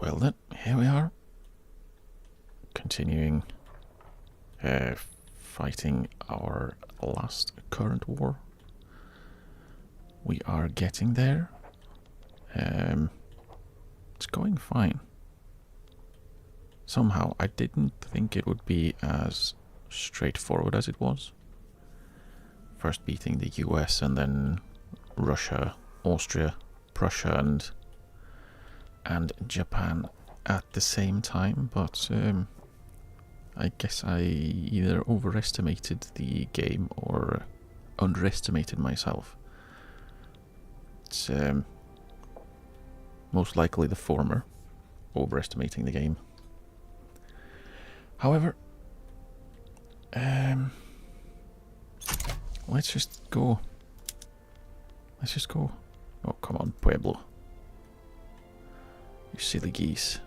Well then, here we are. Continuing fighting our last current war. We are getting there. It's going fine. Somehow, I didn't think it would be as straightforward as it was. First beating the US and then Russia, Austria, Prussia and Japan at the same time, but I guess I either overestimated the game or underestimated myself. It's most likely the former, overestimating the game. However, let's just go. Let's just go. Oh, come on, Pueblo. You silly geese.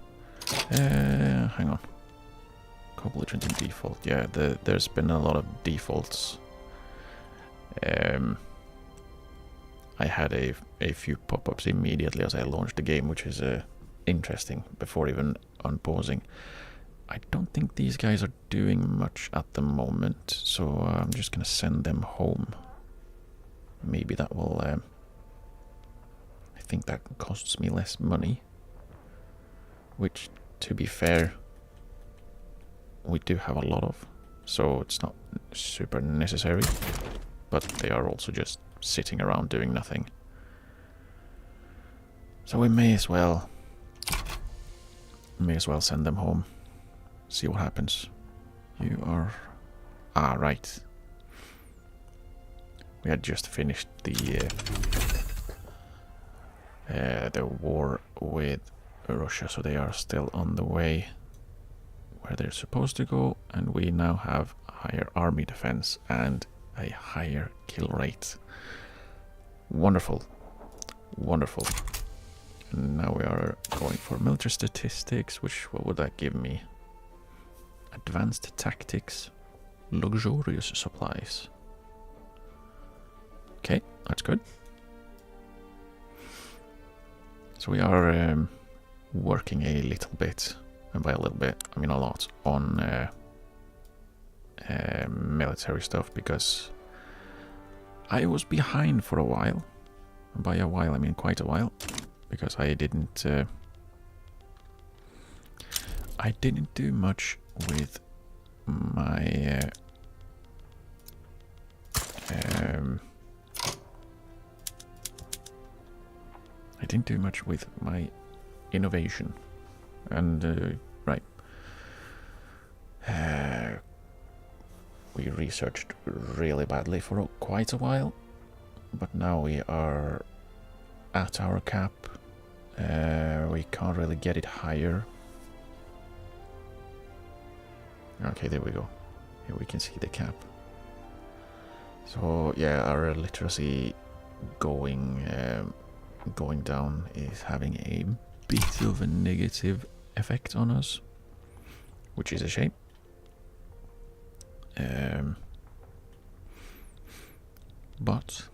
Hang on. Co-belligerent in default. Yeah, there's been a lot of defaults. I had a few pop-ups immediately as I launched the game, which is interesting, before even unpausing. I don't think these guys are doing much at the moment, so I'm just gonna send them home. Maybe that will... I think that costs me less money. Which, to be fair, we do have a lot of, so it's not super necessary. But they are also just sitting around doing nothing. So we may as well send them home. See what happens. You are... Ah, right. We had just finished the war with Russia, so they are still on the way where they're supposed to go, and we now have higher army defense and a higher kill rate. Wonderful. Wonderful. And now we are going for military statistics, which, what would that give me? Advanced tactics, luxurious supplies. Okay, that's good. So we are working a little bit, and by a little bit I mean a lot, on military stuff, because I was behind for a while. And by a while I mean quite a while, because I didn't do much with my I didn't do much with my innovation, and right, we researched really badly for quite a while, but now we are at our cap. We can't really get it higher. Okay, there we go. Here we can see the cap. So yeah, our literacy going down is having a bit of a negative effect on us, which is a shame. But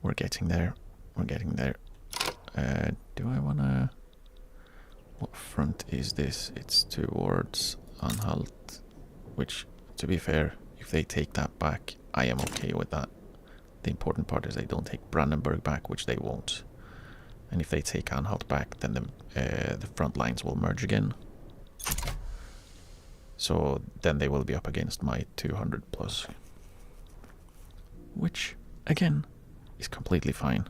we're getting there. We're getting there. Do I wanna... What front is this? It's towards Anhalt, which, to be fair, if they take that back, I am okay with that. The important part is they don't take Brandenburg back, which they won't. And if they take Anhalt back, then the front lines will merge again. So then they will be up against my 200 plus. Which, again, is completely fine.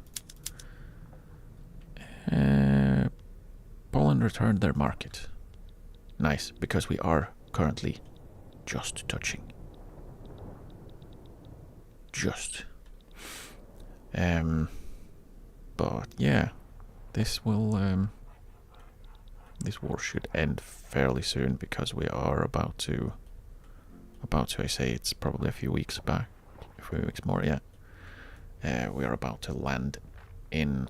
Poland returned their market. Nice, because we are currently just touching. Just. But yeah, this will this war should end fairly soon, because we are about to I say it's probably a few weeks back, a few weeks more, yeah. We are about to land in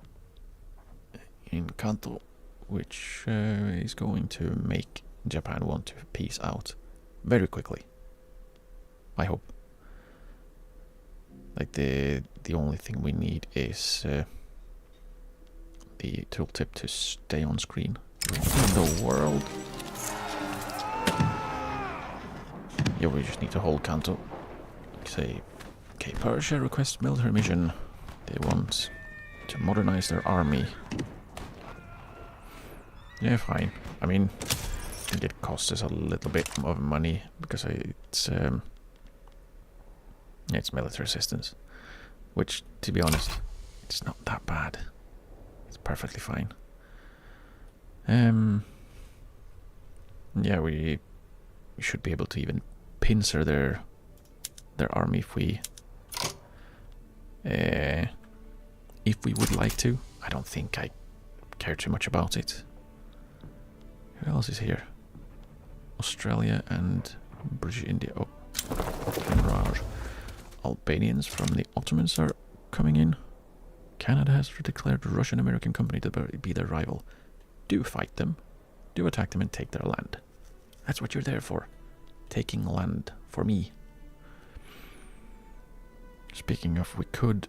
Kanto, which is going to make Japan want to peace out very quickly. I hope. Like the only thing we need is the tooltip to stay on screen, In the world? Yeah, we just need to hold Kanto. Say, okay, Persia requests military mission. They want to modernize their army. Yeah, fine. I mean, I think it costs us a little bit of money because it's military assistance, which, to be honest, it's not that bad. It's perfectly fine. Yeah, we should be able to even pincer their army if we would like to. I don't think I care too much about it. Who else is here? Australia and British India. Oh, Raj. Albanians from the Ottomans are coming in. Canada has declared a Russian-American company to be their rival. Do fight them. Do attack them and take their land. That's what you're there for. Taking land for me. Speaking of, we could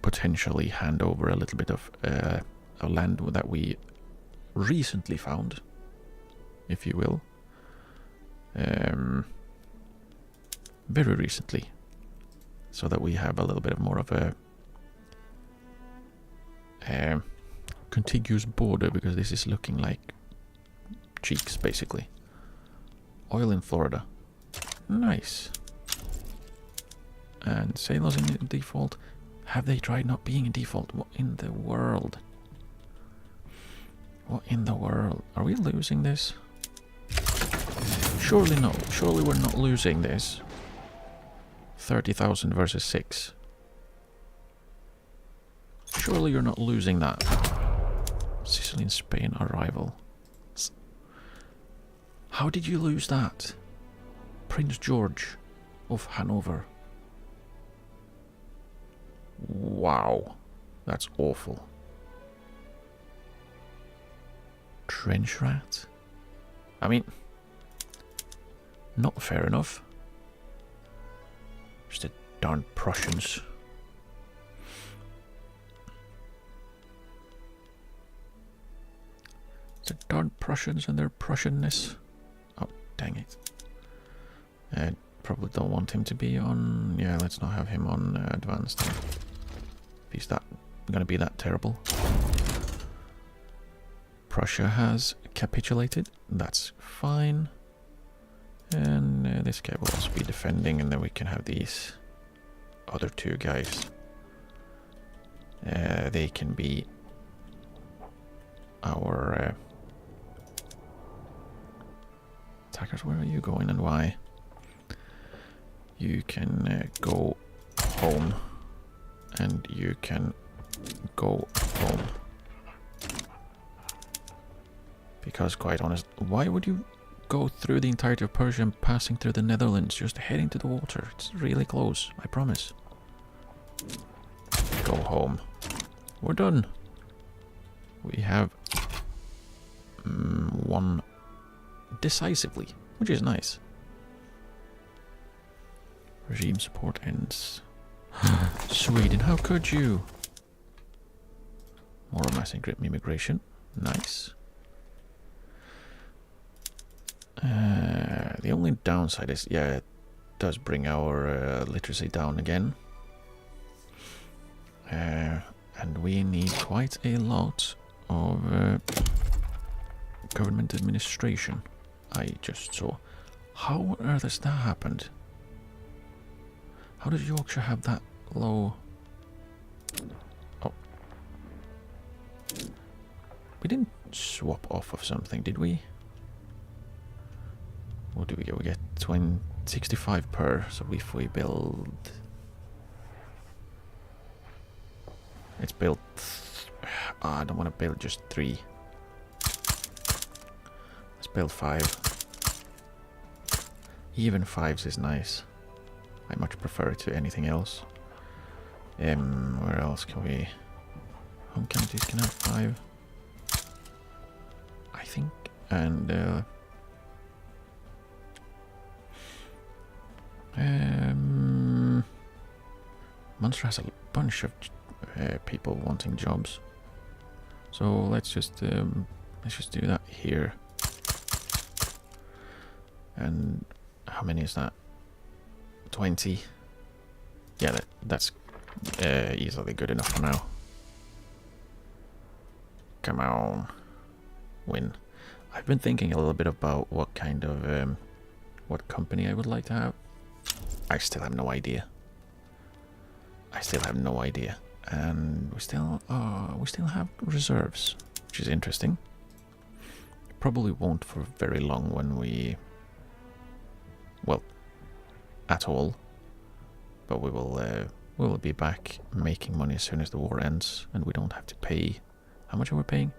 potentially hand over a little bit of a land that we recently found, if you will. Very recently. So that we have a little bit more of a contiguous border, because this is looking like cheeks, basically. Oil in Florida. Nice. And sailors in default. Have they tried not being in default? What in the world? What in the world? Are we losing this? Surely no. Surely we're not losing this. 30,000 versus 6. Surely you're not losing that. Sicily and Spain are rival. How did you lose that? Prince George of Hanover. Wow. That's awful. Trench rat? I mean, not fair enough. Just the darn Prussians. The darn Prussians and their Prussianness. Oh, dang it. I probably don't want him to be on... Yeah, let's not have him on advanced. If he's gonna be that terrible. Prussia has capitulated. That's fine. And this guy will also be defending, and then we can have these other two guys. They can be our attackers. Where are you going and why? You can go home, and you can go home. Because, quite honest, why would you go through the entirety of Persia and passing through the Netherlands, just heading to the water? It's really close, I promise. Go home. We're done. We have won decisively, which is nice. Regime support ends. Sweden, how could you? More mass immigration. Nice. The only downside is, yeah, it does bring our literacy down again. And we need quite a lot of government administration. I just saw. How on earth has that happened? How did Yorkshire have that low? Oh. We didn't swap off of something, did we? What do we get? We get 65 per, so if we build... Let's build... I don't want to build just 3. Let's build 5. Even 5s is nice. I much prefer it to anything else. Where else can we... Home counties can have 5. I think, and... Munster has a bunch of people wanting jobs, so let's just let's just do that here. And how many is that? 20. Yeah, that's easily good enough for now. Come on. Win. I've been thinking a little bit about what kind of what company I would like to have. I still have no idea. And we still have reserves, which is interesting. Probably won't for very long when we, well, at all. But we will be back making money as soon as the war ends, and we don't have to pay. How much are we paying?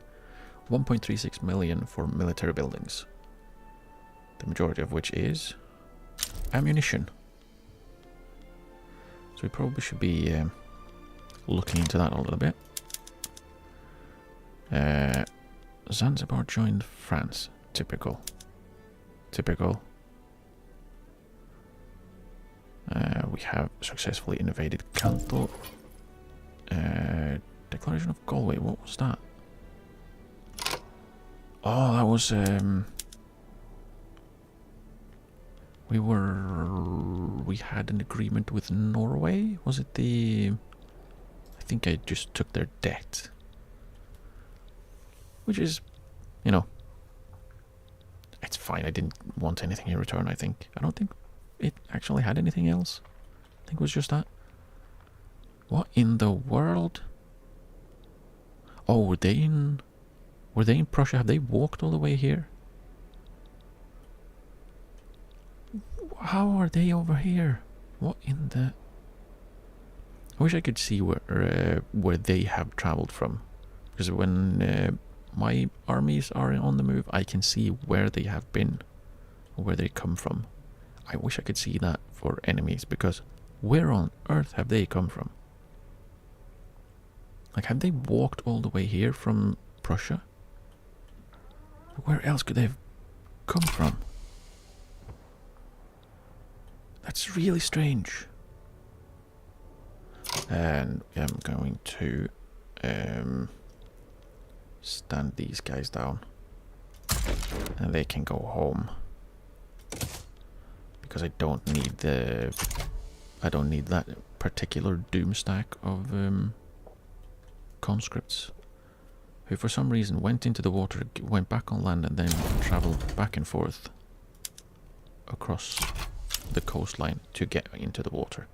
1.36 million for military buildings. The majority of which is ammunition. So we probably should be looking into that a little bit. Zanzibar joined France. Typical. We have successfully invaded Kanto. Declaration of Galway. What was that? Oh, that was we had an agreement with Norway. Was it the? I think I just took their debt, which is, you know, it's fine. I didn't want anything in return. I don't think it actually had anything else. I think it was just that. What in the world? Oh, were they in Prussia? Have they walked all the way here? How are they over here? What in the? I wish I could see where they have traveled from, because when my armies are on the move, I can see where they have been, or where they come from. I wish I could see that for enemies, because where on earth have they come from? Like, have they walked all the way here from Prussia? Where else could they have come from? That's really strange. And I'm going to stand these guys down, and they can go home, because I don't need that particular doom stack of conscripts who for some reason went into the water, went back on land, and then traveled back and forth across the coastline to get into the water.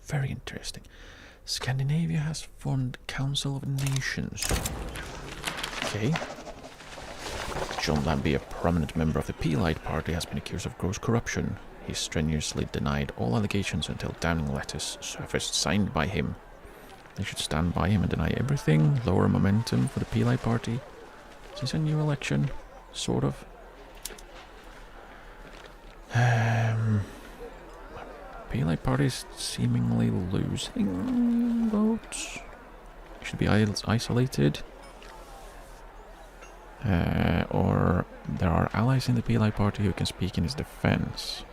Very interesting. Scandinavia has formed Council of Nations. Okay. John Lambie, a prominent member of the Peelite Party, has been accused of gross corruption. He strenuously denied all allegations until damning letters surfaced signed by him. They should stand by him and deny everything, lower momentum for the Peelite Party. Is this a new election? Sort of. Peelite Party is seemingly losing votes. Should be isolated. Or there are allies in the Peelite Party who can speak in his defense.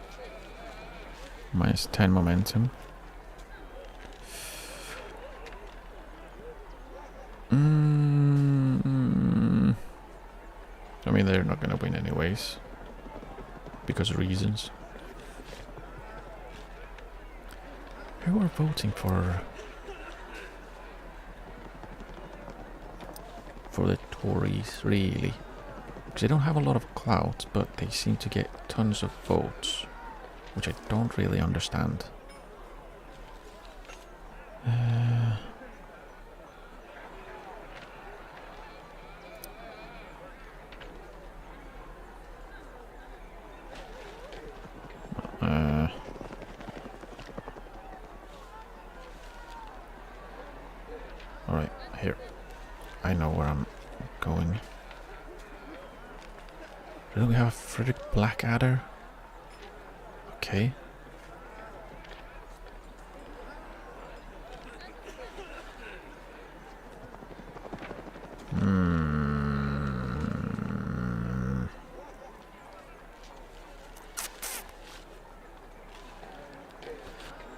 Minus 10 momentum. I mean, they're not going to win anyways, because of reasons. Who are voting for the Tories, really? Because they don't have a lot of clout, but they seem to get tons of votes, which I don't really understand. Alright, here. I know where I'm going. Do we have Frederick Blackadder? Okay.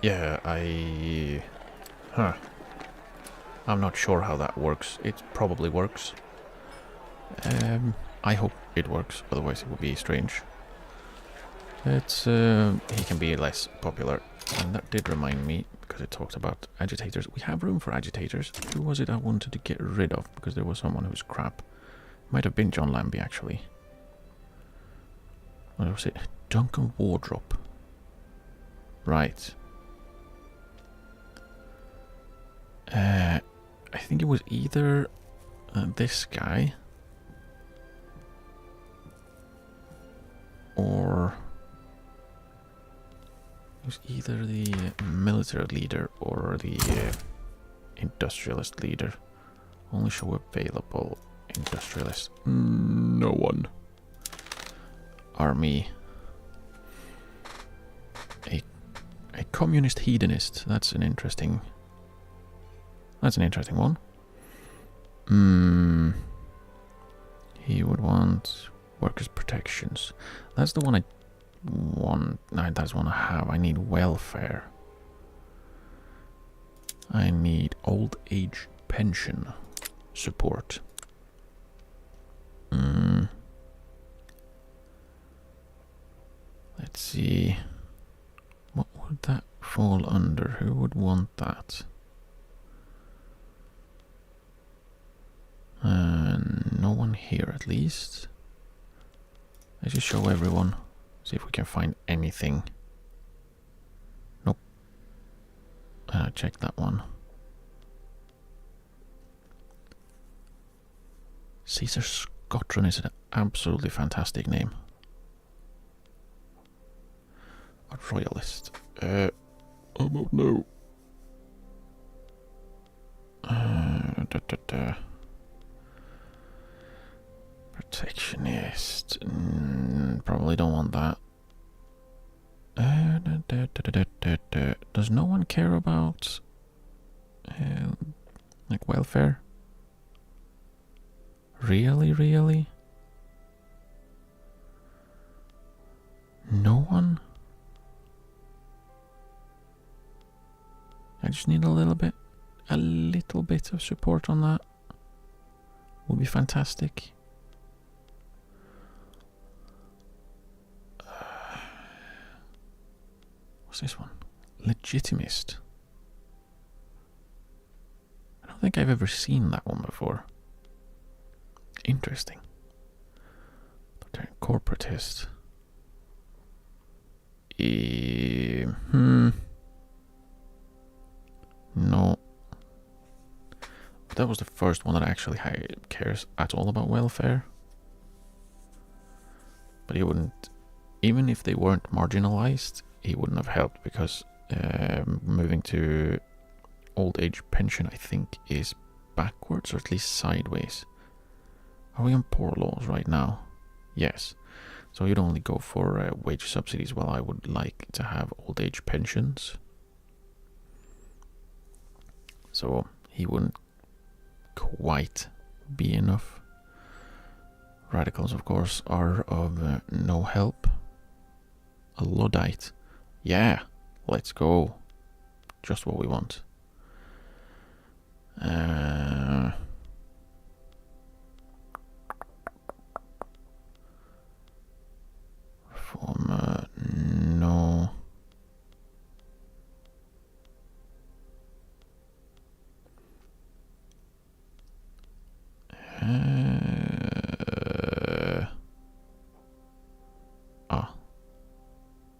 Yeah, I'm not sure how that works. It probably works. I hope it works, otherwise it would be strange. He can be less popular. And that did remind me, because it talked about agitators. We have room for agitators. Who was it I wanted to get rid of? Because there was someone who was crap. Might have been John Lambie, actually. What was it? Duncan Wardrop. Right. I think it was either this guy or it was either the military leader or the industrialist leader. Only show available industrialist. No one. Army. A communist hedonist. That's an interesting one. He would want workers' protections. That's the one I want. No, that's one I have. I need welfare. I need old age pension support. Let's see. What would that fall under? Who would want that? No one here, at least. Let's just show everyone. See if we can find anything. Nope. Check that one. Caesar Scottron is an absolutely fantastic name. A royalist. I don't know. Protectionist. Probably don't want that. Does no one care about like welfare? Really? No one? I just need a little bit of support on that. Would be fantastic. What's this one? Legitimist. I don't think I've ever seen that one before. Interesting. Corporatist. No. That was the first one that actually cares at all about welfare. But he wouldn't, even if they weren't marginalized, he wouldn't have helped because moving to old age pension, I think, is backwards or at least sideways. Are we on poor laws right now? Yes. So you'd only go for wage subsidies. Well, I would like to have old age pensions. So he wouldn't quite be enough. Radicals, of course, are of no help. A Luddite. Yeah, let's go. Just what we want. Reformer, no.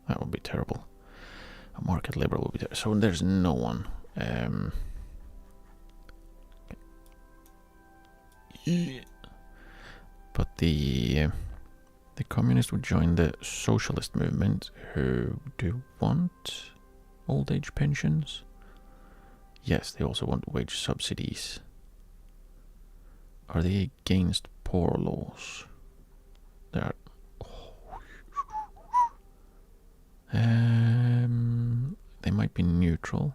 That would be terrible. A market liberal would be terrible. So there's no one. But the communists would join the socialist movement who do want old age pensions. Yes, they also want wage subsidies. Are they against poor laws? They are. They might be neutral,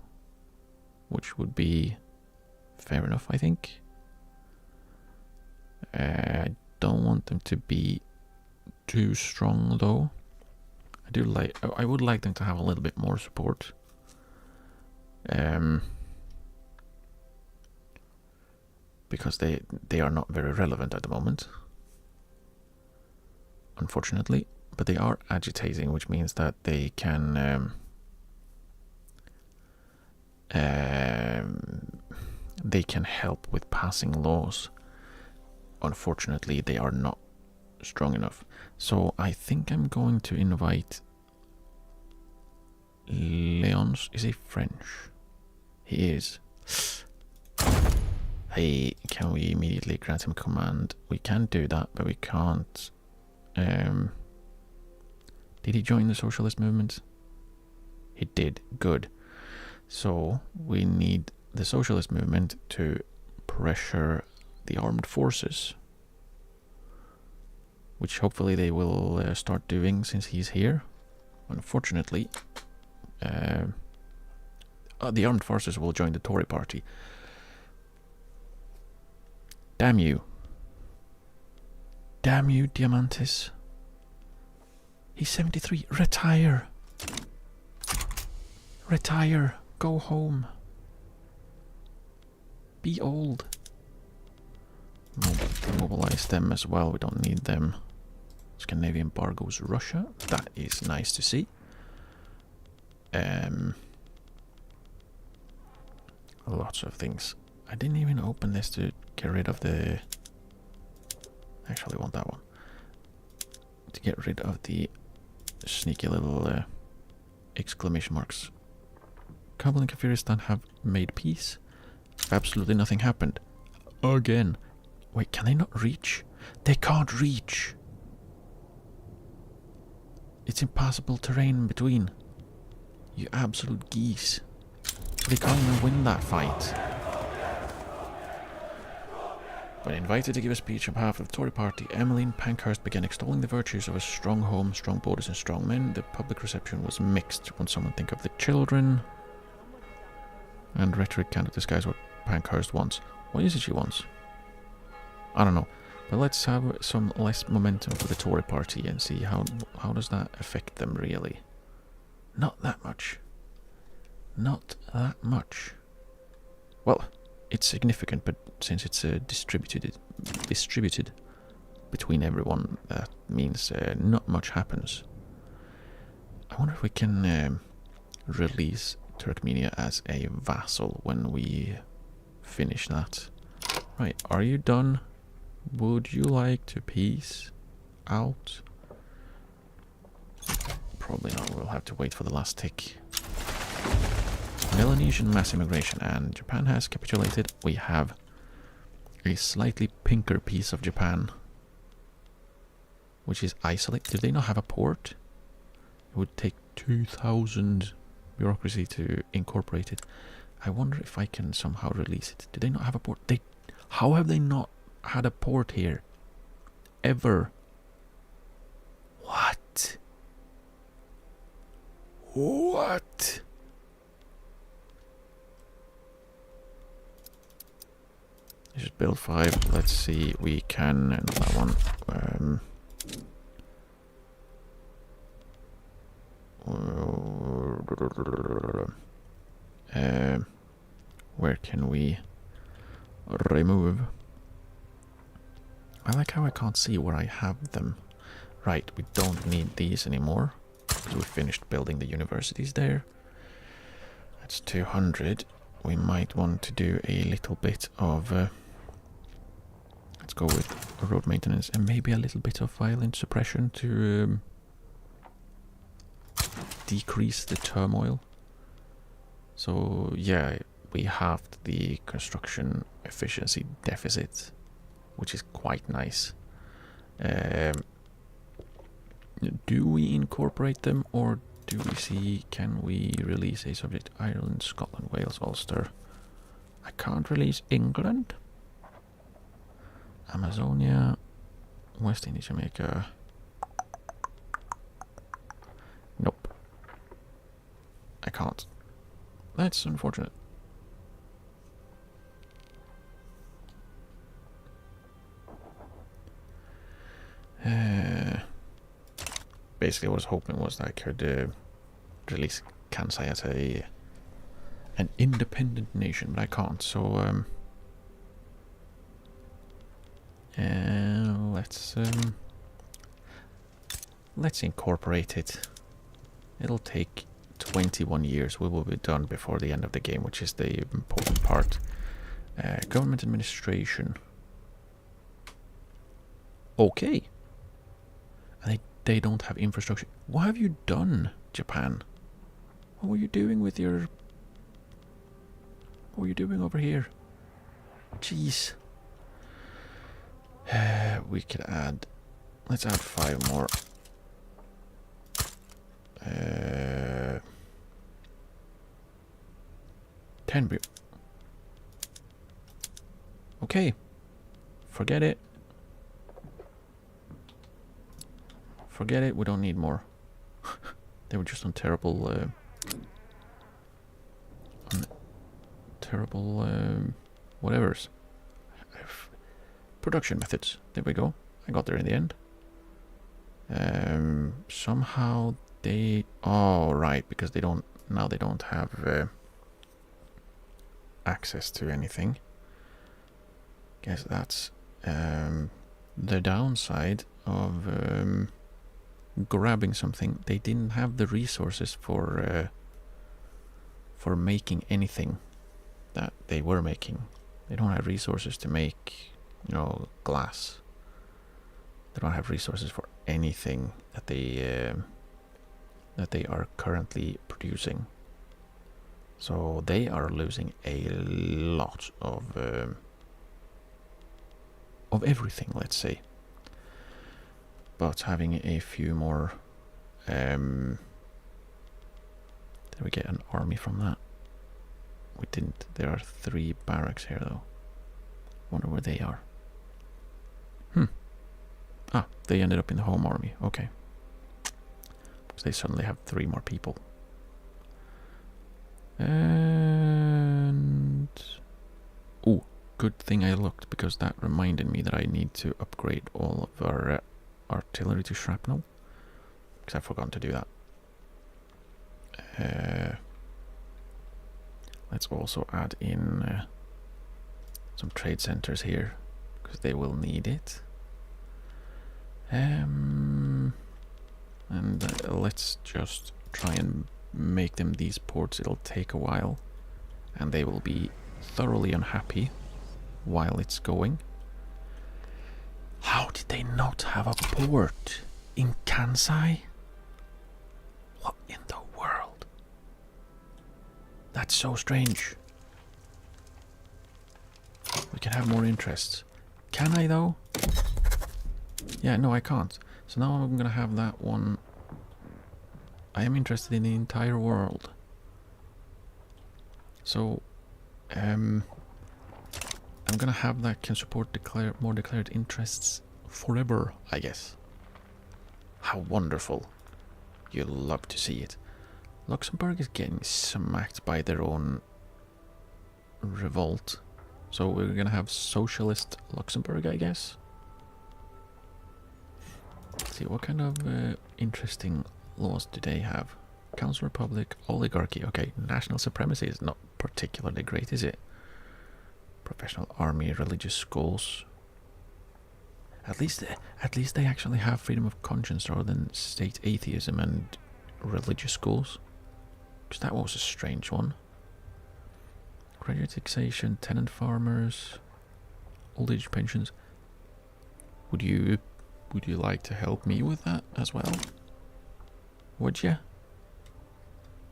which would be fair enough, I think. I don't want them to be too strong, though. I would like them to have a little bit more support. Because they are not very relevant at the moment. unfortunately. But they are agitating, which means that they can help with passing laws. Unfortunately, they are not strong enough. So I think I'm going to invite Leon's. Is he French? He is. Hey, can we immediately grant him command? We can do that, but we can't. Did he join the socialist movement? He did. Good. So we need the socialist movement to pressure the armed forces, which hopefully they will start doing since he's here. Unfortunately, the armed forces will join the Tory party. Damn you. Damn you, Diamantis. He's 73. Retire. Retire. Go home. Be old. Mobilize them as well. We don't need them. Scandinavian embargoes Russia. That is nice to see. Lots of things. I didn't even open this to get rid of the... Actually, I want that one. To get rid of the sneaky little exclamation marks. Kabul and Kafiristan have made peace. Absolutely nothing happened. Again. Wait, can they not reach? They can't reach. It's impassable terrain in between. You absolute geese. They can't even win that fight. When invited to give a speech on behalf of the Tory party, Emmeline Pankhurst began extolling the virtues of a strong home, strong borders and strong men. The public reception was mixed. When someone think of the children, and rhetoric cannot disguise what Pankhurst wants. What is it she wants? I don't know. But let's have some less momentum for the Tory party and see how does that affect them really. Not that much. Not that much. Well, it's significant, but since it's distributed between everyone, that means not much happens. I wonder if we can release Turkmenia as a vassal when we finish that. Right, are you done? Would you like to peace out? Probably not. We'll have to wait for the last tick. Melanesian mass immigration, and Japan has capitulated. We have a slightly pinker piece of Japan, which is isolated. Do they not have a port? It would take 2,000 bureaucracy to incorporate it. I wonder if I can somehow release it. Do they not have a port? How have they not had a port here? Ever? What? What? Just build 5. Let's see. We can. Not that one. Where can we remove? I like how I can't see where I have them. Right, we don't need these anymore because we finished building the universities there. That's 200. We might want to do a little bit of let's go with road maintenance and maybe a little bit of violent suppression to decrease the turmoil. So yeah, we halved the construction efficiency deficit, which is quite nice. Do we incorporate them, or do we see, can we release a subject? Ireland, Scotland, Wales, Ulster. I can't release England. Amazonia, West Indies, Jamaica. Nope. I can't. That's unfortunate. Basically what I was hoping was that I could release Kansai as an independent nation, but I can't, so let's let's incorporate it. It'll take 21 years. We will be done before the end of the game, which is the important part. Government administration. Okay. They don't have infrastructure. What have you done, Japan? What were you doing with your... What were you doing over here? Jeez. We could add... Let's add 5 more. 10. Okay. Forget it. Forget it, we don't need more. They were just on terrible... whatevers. Production methods. There we go. I got there in the end. Somehow they... Oh, right, because they don't... Now they don't have access to anything. Guess that's the downside of grabbing something. They didn't have the resources for making anything that they were making. They don't have resources to make, you know, glass. They don't have resources for anything that they are currently producing. So they are losing a lot of everything, let's say. But having a few more... did we get an army from that? We didn't. There are 3 barracks here, though. Wonder where they are. Ah, they ended up in the home army. Okay. So they suddenly have 3 more people. And... Oh, good thing I looked, because that reminded me that I need to upgrade all of our artillery to shrapnel. Because I've forgotten to do that. Let's also add in some trade centers here, because they will need it. And let's just try and make them these ports. It'll take a while, and they will be thoroughly unhappy while it's going. How did they not have a port in Kansai? What in the world? That's so strange. We can have more interests. Can I, though? Yeah, no, I can't. So now I'm gonna have that one. I am interested in the entire world. So, I'm gonna have that can support more declared interests forever, I guess. How wonderful. You'll love to see it. Luxembourg is getting smacked by their own revolt. So we're gonna have socialist Luxembourg, I guess. Let's see, what kind of interesting laws do they have? Council Republic, oligarchy. Okay, national supremacy is not particularly great, is it? Professional army, religious schools. At least they actually have freedom of conscience rather than state atheism and religious schools. Because that was a strange one. Credit taxation, tenant farmers, old age pensions. Would you like to help me with that as well? Would you?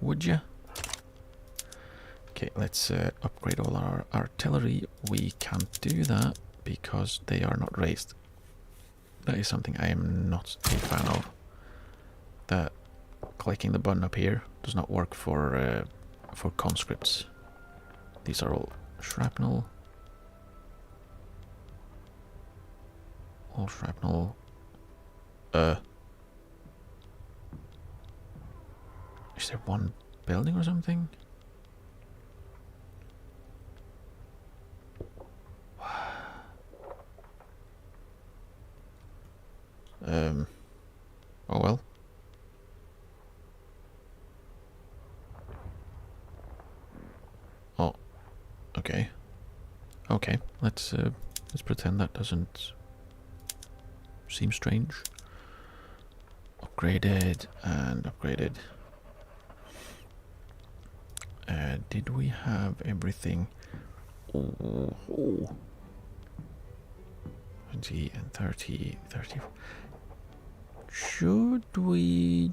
Would you? Okay, let's upgrade all our artillery. We can't do that because they are not raised. That is something I am not a fan of. That clicking the button up here does not work for conscripts. These are all shrapnel. All shrapnel. Is there one building or something? Oh well. Oh, okay. Okay, let's pretend that doesn't seem strange. upgraded and upgraded. Did we have everything? Oh, 20 and 30, 30. Should we...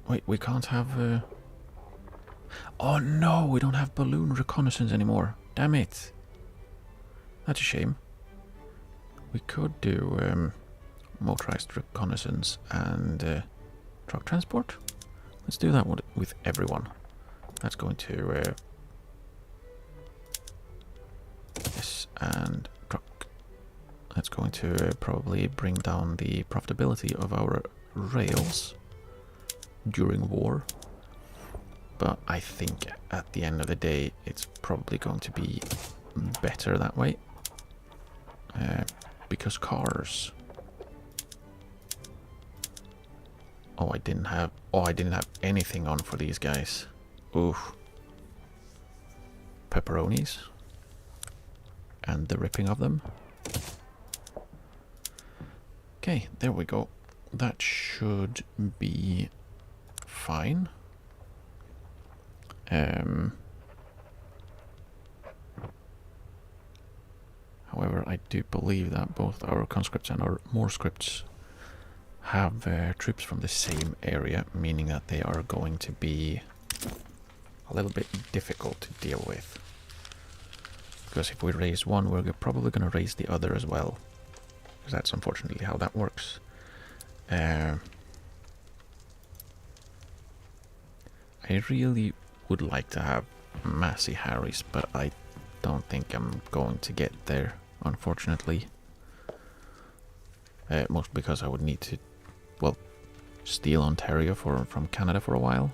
Wait, we can't have... Oh no, we don't have balloon reconnaissance anymore. Damn it. That's a shame. We could do motorized reconnaissance and truck transport. Let's do that with everyone. That's going to... yes, and truck. That's going to probably bring down the profitability of our rails during war. But I think at the end of the day, it's probably going to be better that way. Because cars... Oh, I didn't have anything on for these guys. Oof. Pepperonis. And the ripping of them. Okay, there we go. That should be fine. However, I do believe that both our conscripts and our more scripts have troops from the same area, meaning that they are going to be a little bit difficult to deal with. Because if we raise one, we're probably going to raise the other as well. Because that's unfortunately how that works. I really would like to have Massey Harris, but I don't think I'm going to get there, unfortunately. Most because I would need to, well, steal Ontario from Canada for a while.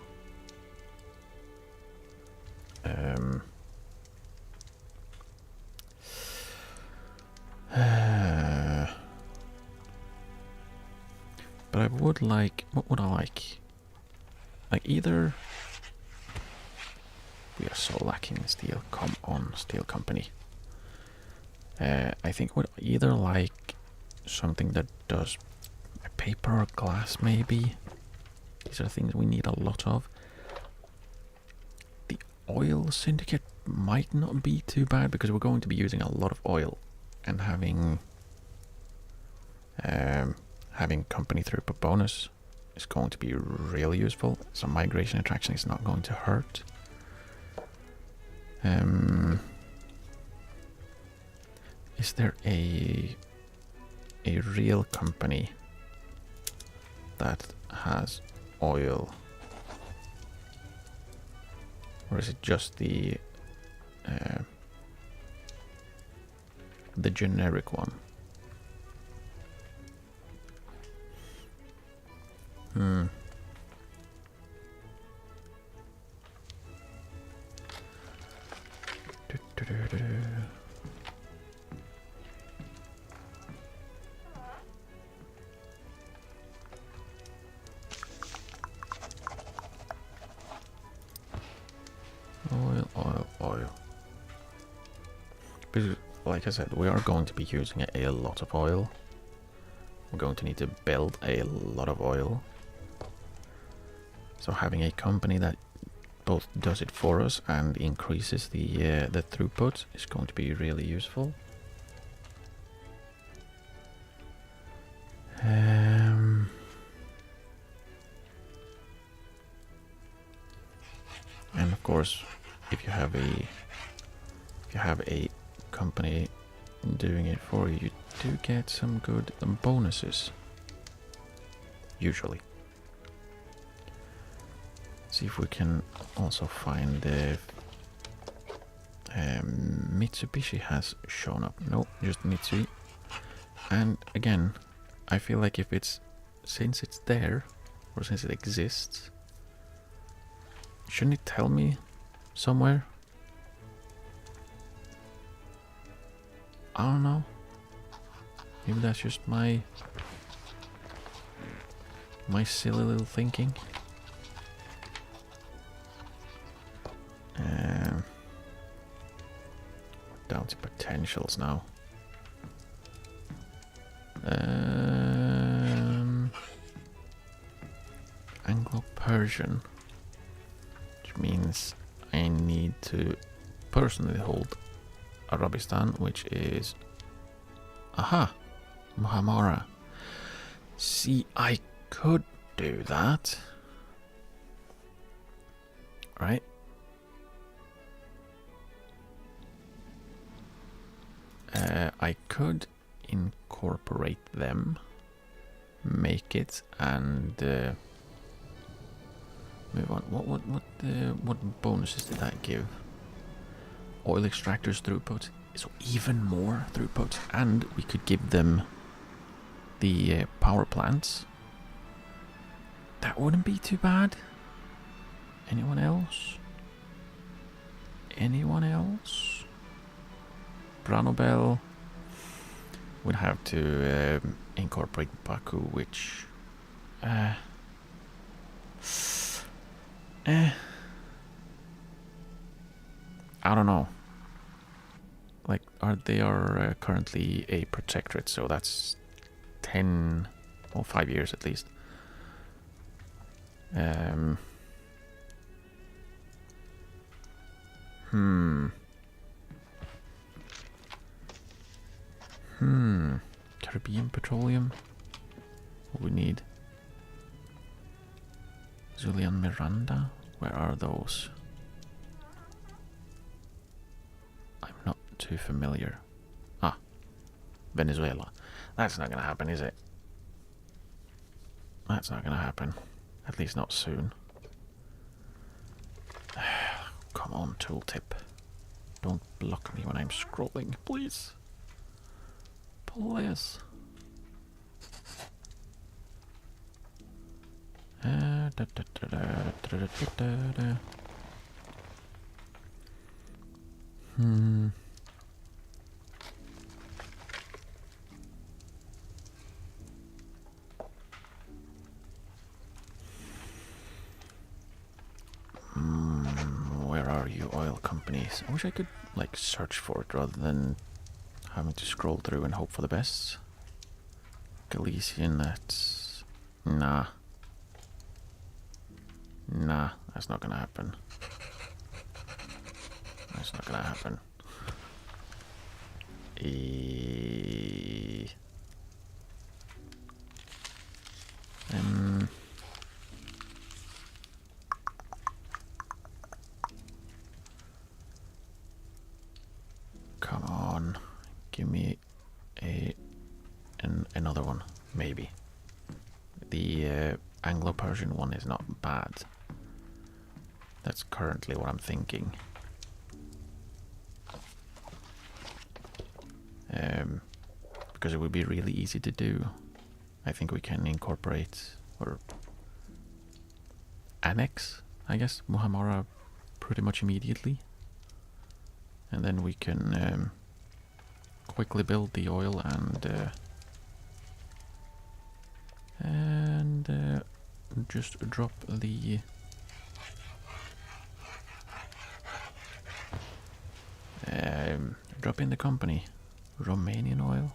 But I would like... What would I like? Like either... We are so lacking in steel. Come on, steel company. I think would either like something that does paper or glass, maybe. These are things we need a lot of. The oil syndicate might not be too bad because we're going to be using a lot of oil, and having company throughput bonus is going to be really useful. So migration attraction is not going to hurt. Is there a real company that has oil, or is it just the generic one? Oil. Because, like I said, we are going to be using a lot of oil. We're going to need to build a lot of oil. So having a company that both does it for us and increases the throughput is going to be really useful. And of course, if you have a company doing it for you, you do get some good bonuses. Usually. See if we can also find the Mitsubishi has shown up. No, just Mitsui. And again, I feel like if it's, since it's there, or since it exists, shouldn't it tell me somewhere? I don't know. Maybe that's just my silly little thinking. Down to potentials now. Persian, which means I need to personally hold Arabistan, which is... Aha! Muhammara. See, I could do that. Right? I could incorporate them, make it, and move on. What bonuses did that give? Oil extractors throughput, so even more throughput, and we could give them the power plants. That wouldn't be too bad. Anyone else? Anyone else? Branobel would have to incorporate Baku, which I don't know. Like, they are currently a protectorate, so that's 10 or 5 years at least. Caribbean Petroleum. What we need? Zulian Miranda. Where are those? I'm not too familiar. Ah, Venezuela. That's not gonna happen, is it? That's not gonna happen. At least not soon. Come on, tooltip. Don't block me when I'm scrolling, please. Please. Where are you, oil companies? I wish I could, like, search for it rather than having to scroll through and hope for the best. Galician, that's... Nah. Nah, that's not gonna happen. That's not gonna happen. Come on, give me another one, maybe. The Anglo-Persian one is not bad. That's currently what I'm thinking. Because it would be really easy to do. I think we can incorporate or annex, I guess, Muhammara pretty much immediately. And then we can quickly build the oil and just drop the drop in the company. Romanian oil.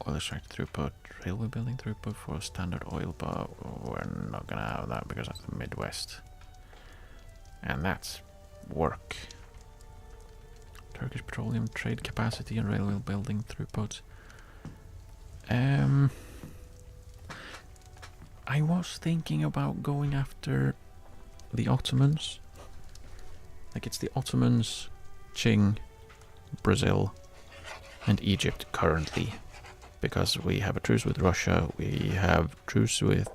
Oil extract throughput, railway building throughput for standard oil, but we're not gonna have that because that's the Midwest. And that's work. Turkish petroleum trade capacity and railway building throughput. I was thinking about going after the Ottomans. Like, it's the Ottomans, Qing, Brazil, and Egypt currently. Because we have a truce with Russia, we have truce with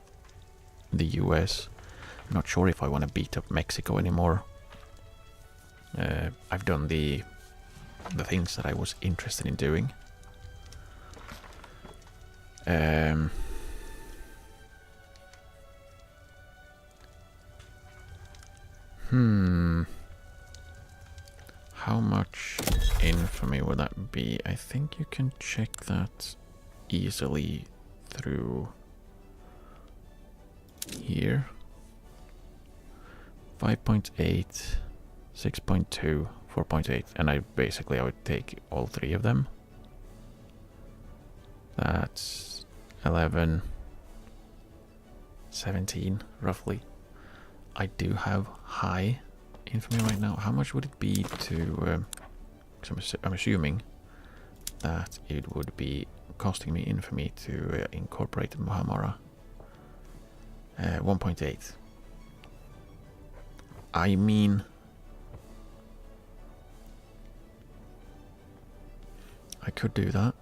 the US. I'm not sure if I want to beat up Mexico anymore. I've done the things that I was interested in doing. How much infamy would that be? I think you can check that easily through here. 5.8, 6.2, 4.8, and I would take all three of them. That's 11, 17, roughly. I do have high infamy right now. How much would it be to... I'm assuming that it would be costing me infamy to incorporate Muhamara. 1.8. I mean... I could do that.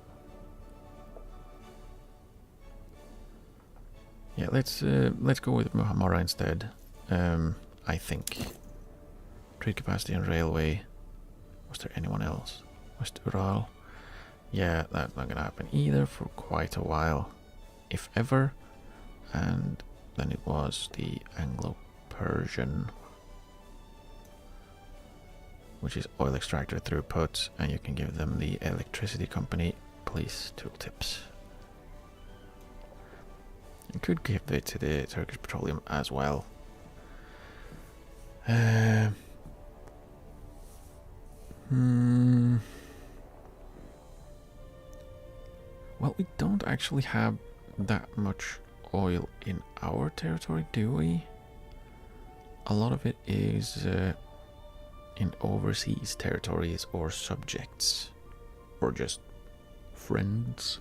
Yeah, let's go with Muhamara instead. I think. Trade capacity and railway. Was there anyone else? West Ural? Yeah, that's not gonna happen either for quite a while, if ever. And then it was the Anglo-Persian, which is oil extractor throughput, and you can give them the electricity company. Please, tooltips. You could give it to the Turkish Petroleum as well. Well, we don't actually have that much oil in our territory, do we? A lot of it is in overseas territories or subjects, or just friends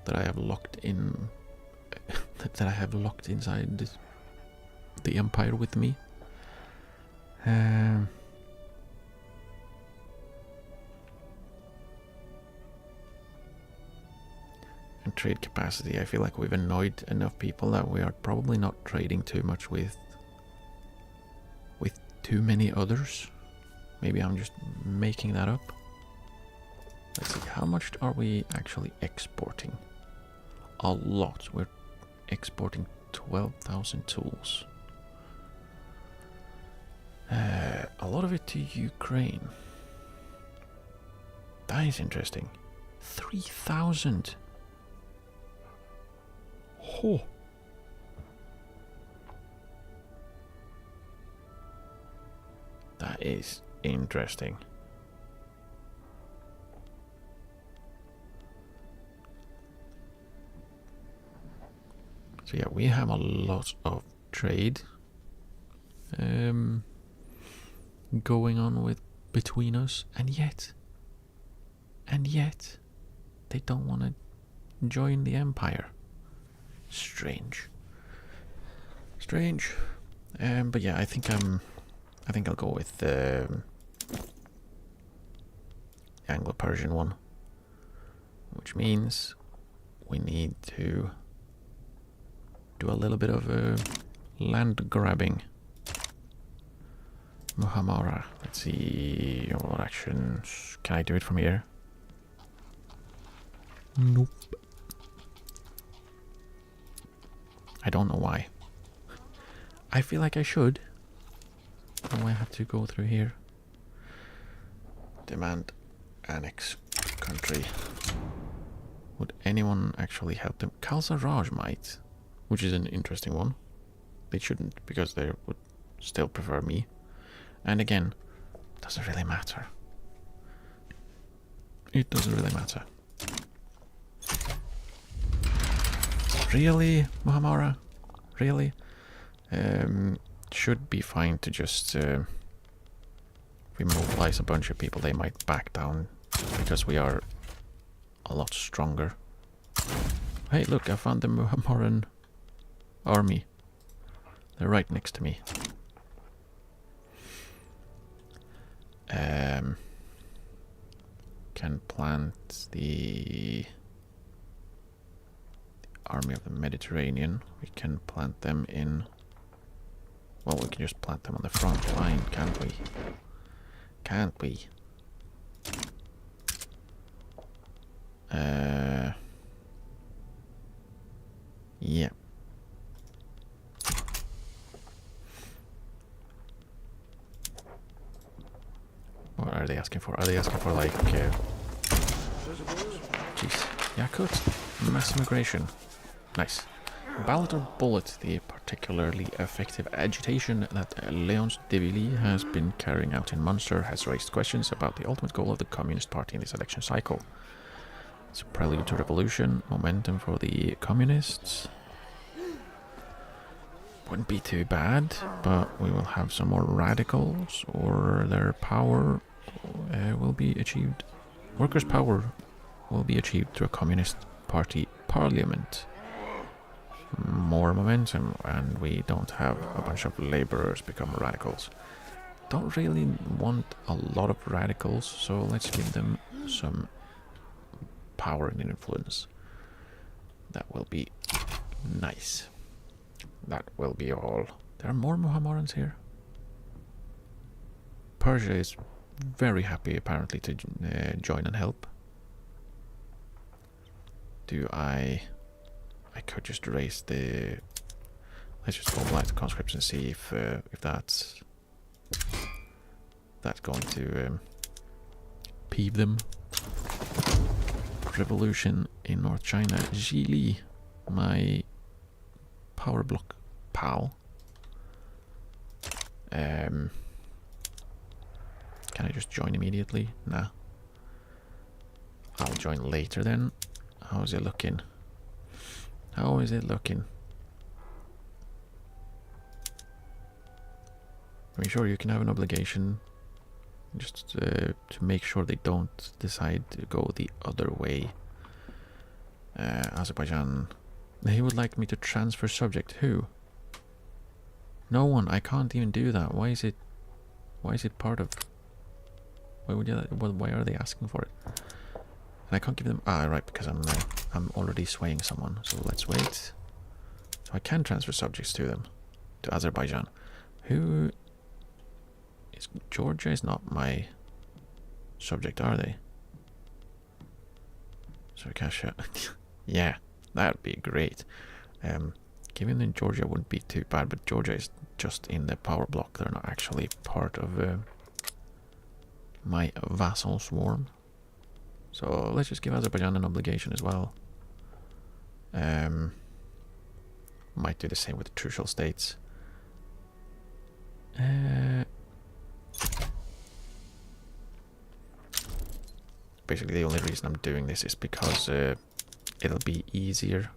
that I have locked in, that I have locked inside the empire with me. And trade capacity, I feel like we've annoyed enough people that we are probably not trading too much with too many others. Maybe I'm just making that up. Let's see, how much are we actually exporting? A lot. We're exporting 12,000 tools. A lot of it to Ukraine. That is interesting. 3,000. Oh. That is interesting. So yeah, we have a lot of trade going on with between us, and yet they don't want to join the empire. Strange. But yeah, I think I'll go with the Anglo-Persian one, which means we need to do a little bit of land grabbing. Muhamara. Let's see your actions. Can I do it from here? Nope. I don't know why. I feel like I should. Oh, I have to go through here. Demand annex country. Would anyone actually help them? Khalsa Raj might, which is an interesting one. They shouldn't, because they would still prefer me. And again, doesn't really matter. It doesn't really matter. Really, Muhamara? Really? Should be fine to just if we mobilize a bunch of people, they might back down because we are a lot stronger. Hey, look, I found the Muhammaran army. They're right next to me. Can plant the army of the Mediterranean. We can plant them in. Well, we can just plant them on the front line, can't we? Can't we? Yeah. What are they asking for? Are they asking for like... Jeez. Yakut? Mass immigration. Nice. Ballot or bullet, the particularly effective agitation that Léonce de Villiers has been carrying out in Munster has raised questions about the ultimate goal of the Communist Party in this election cycle. It's a prelude to revolution, momentum for the communists. Wouldn't be too bad, but we will have some more radicals, or their power will be achieved. Workers' power will be achieved through a Communist Party parliament. More momentum, and we don't have a bunch of laborers become radicals. Don't really want a lot of radicals, so let's give them some power and influence. That will be nice. That will be all. There are more Mohammedans here. Persia is very happy apparently to join and help. I could just raise the... Let's just mobilize the conscripts and see if that's going to peeve them. Revolution in North China. Zhili, my power block pal. Can I just join immediately? Nah. I'll join later then. How is it looking? How is it looking? Are you sure you can have an obligation just to make sure they don't decide to go the other way? Azerbaijan. He would like me to transfer subject. Who? No one. I can't even do that. Why is it part of... Why would you... Why are they asking for it? And I can't give them... Ah, right, because I'm already swaying someone. So let's wait. So I can transfer subjects to them. To Azerbaijan. Who... Georgia is not my subject, are they? Circassia. Yeah, that would be great. Giving them Georgia wouldn't be too bad, but Georgia is just in the power block. They're not actually part of my vassal swarm. So let's just give Azerbaijan an obligation as well. Might do the same with the Trucial states. Basically, the only reason I'm doing this is because it'll be easier.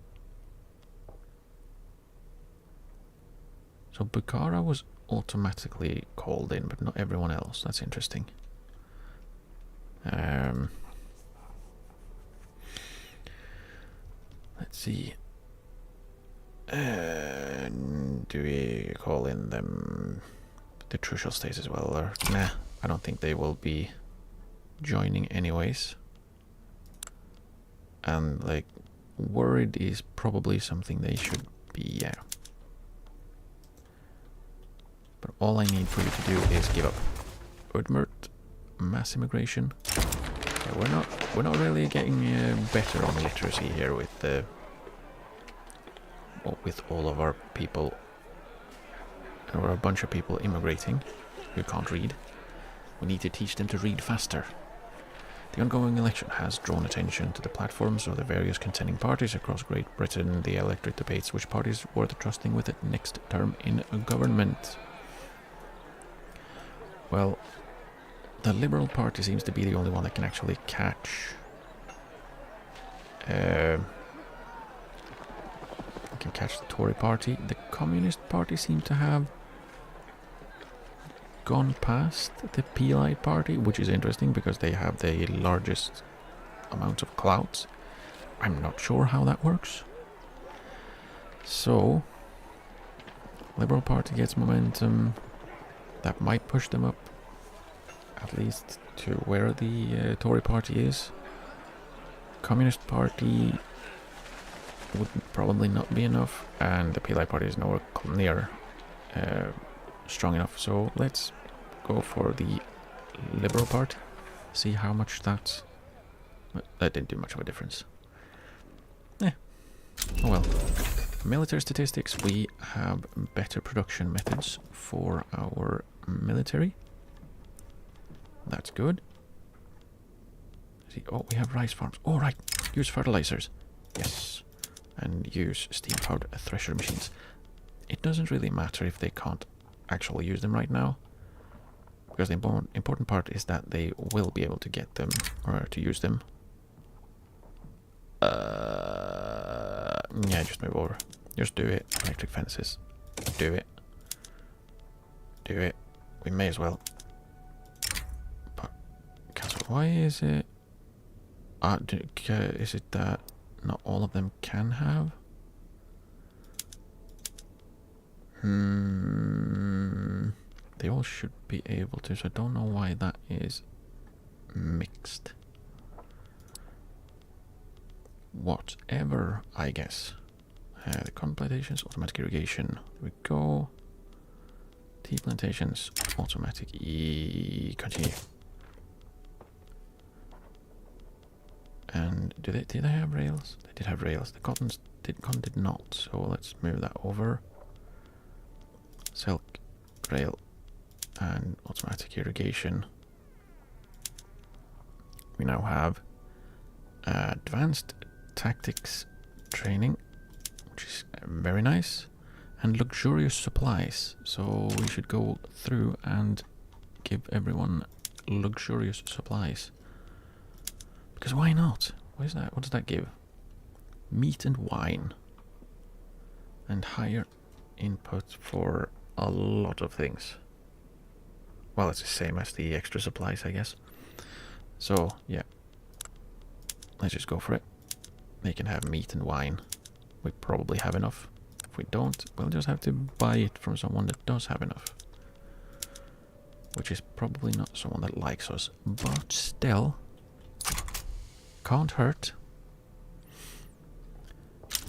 So Bukhara was automatically called in, but not everyone else. That's interesting. Let's see. Do we call in them the Trucial states as well? Or nah, I don't think they will be joining anyways. And like, worried is probably something they should be, yeah. But all I need for you to do is give up. Udmurt, mass immigration. Yeah, we're not really getting better on literacy here with all of our people, or a bunch of people immigrating who can't read. We need to teach them to read faster. The ongoing election has drawn attention to the platforms of the various contending parties across Great Britain. The electorate debates which parties worth trusting with the next term in government. Well, the Liberal Party seems to be the only one that can actually catch. Can catch the Tory Party. The Communist Party seems to have gone past the Peelite Party, which is interesting because they have the largest amount of clout. I'm not sure how that works. So, Liberal Party gets momentum. That might push them up at least to where the Tory Party is. Communist Party would probably not be enough, and the Peelite Party is nowhere near strong enough. So let's go for the Liberal Party. See how much that didn't do much of a difference. Oh well. Military statistics, we have better production methods for our military. That's good. See, oh, we have rice farms. Oh, right. Use fertilizers. Yes. And use steam-powered thresher machines. It doesn't really matter if they can't actually use them right now, because the important part is that they will be able to get them, or to use them. Yeah, just move over. Just do it. Electric fences. Do it. Do it. We may as well. But cancel. Why is it? Is it that not all of them can have? They all should be able to, so I don't know why that is mixed. Whatever, I guess. The cotton plantations, automatic irrigation. There we go. Tea plantations, automatic. Continue. And did they have rails? They did have rails. The cotton did not. So let's move that over. Silk, rail, and automatic irrigation. We now have advanced tactics training, which is very nice, and luxurious supplies. So we should go through and give everyone luxurious supplies. Because why not? What is that? What does that give? Meat and wine. And higher input for a lot of things. Well, it's the same as the extra supplies, I guess. So, yeah. Let's just go for it. They can have meat and wine. We probably have enough. If we don't, we'll just have to buy it from someone that does have enough. Which is probably not someone that likes us. But still, can't hurt.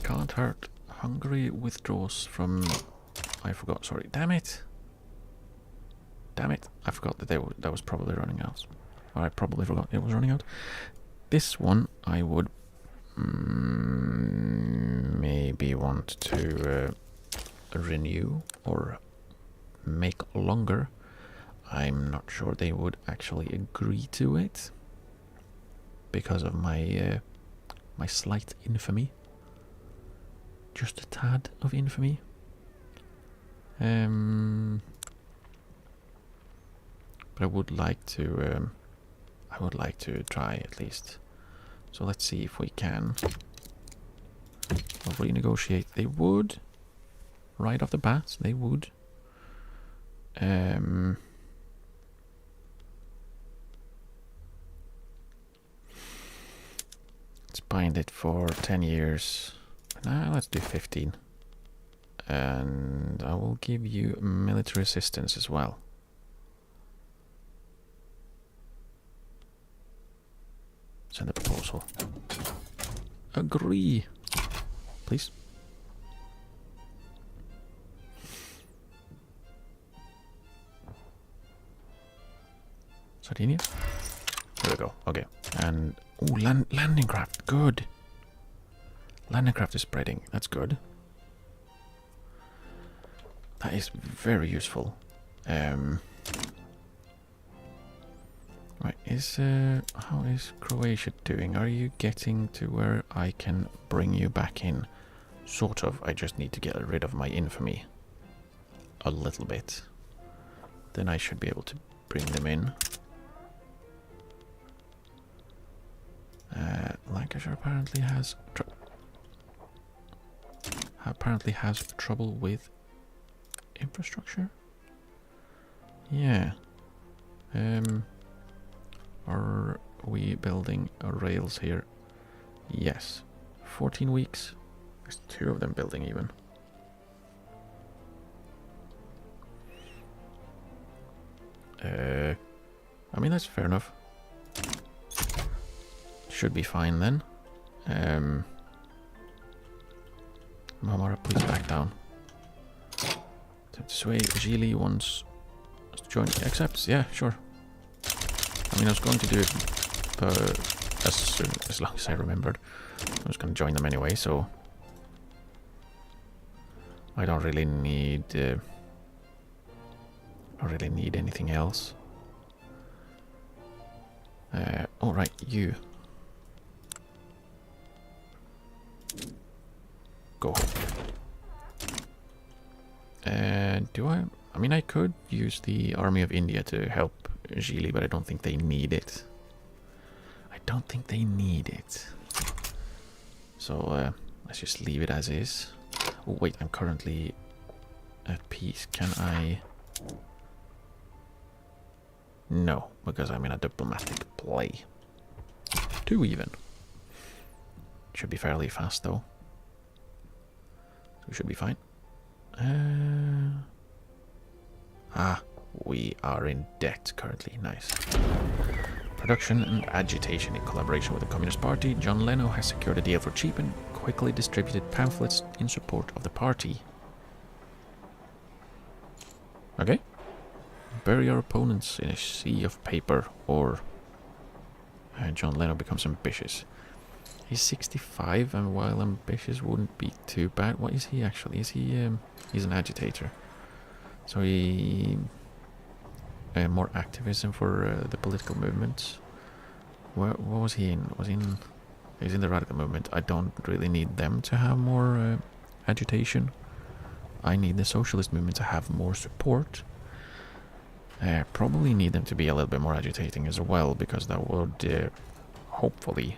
Can't hurt. Hungary withdraws from... I forgot, sorry. Damn it! Damn it. I forgot that that was probably running out. Or I probably forgot it was running out. This one I would maybe want to renew or make longer. I'm not sure they would actually agree to it because of my my slight infamy. Just a tad of infamy. But I would like to try at least. So let's see if we can renegotiate. They would, right off the bat, they would. Let's bind it for 10 years. Nah, let's do 15. And I will give you military assistance as well. Send a proposal. Agree. Please. Sardinia? There we go. Okay. And ooh, landing craft. Good. Landing craft is spreading. That's good. That is very useful. Right, how is Croatia doing? Are you getting to where I can bring you back in? Sort of. I just need to get rid of my infamy a little bit. Then I should be able to bring them in. Lancashire apparently has trouble with infrastructure. Yeah. Are we building rails here? Yes. 14 weeks. There's 2 of them building even. I mean, that's fair enough. Should be fine then. Marmara, please back down. Time to sway. Gili wants us to join. Accepts. Yeah, sure. I mean, I was going to do it as long as I remembered. I was going to join them anyway, so I don't really need anything else. All right, you go. Do I? I mean, I could use the Army of India to help Gili, but I don't think they need it. I don't think they need it. So let's just leave it as is. Oh wait, I'm currently at peace. Can I? No, because I'm in a diplomatic play. 2 even. Should be fairly fast though. We should be fine. We are in debt currently. Nice. Production and agitation in collaboration with the Communist Party. John Leno has secured a deal for cheap and quickly distributed pamphlets in support of the party. Okay. Bury your opponents in a sea of paper, or John Leno becomes ambitious. He's 65, and while ambitious wouldn't be too bad. What is he actually? Is he? He's an agitator. So he more activism for the political movement. What was he in? He's in the radical movement. I don't really need them to have more agitation. I need the socialist movement to have more support. Probably need them to be a little bit more agitating as well, because that would hopefully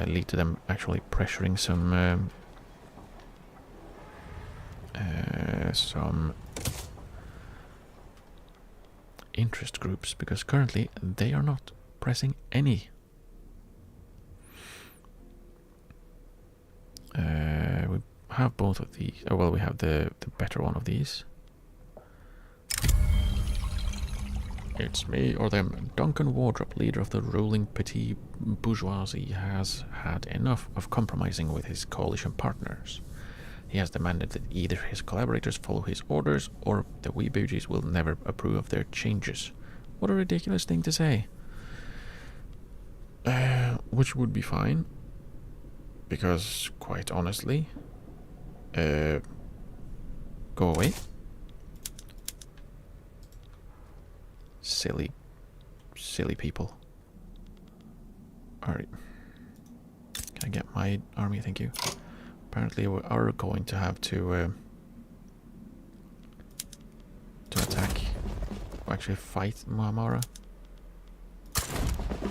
lead to them actually pressuring some interest groups, because currently they are not pressing any. We have both of these. Oh, well, we have the better one of these. It's me or them. Duncan Wardrop, leader of the ruling petit bourgeoisie, has had enough of compromising with his coalition partners. He has demanded that either his collaborators follow his orders, or the wee bougies will never approve of their changes. What a ridiculous thing to say. Which would be fine, because quite honestly, go away. Silly people. Alright. Can I get my army? Thank you. Apparently we are going to have to attack, or actually fight Muamara.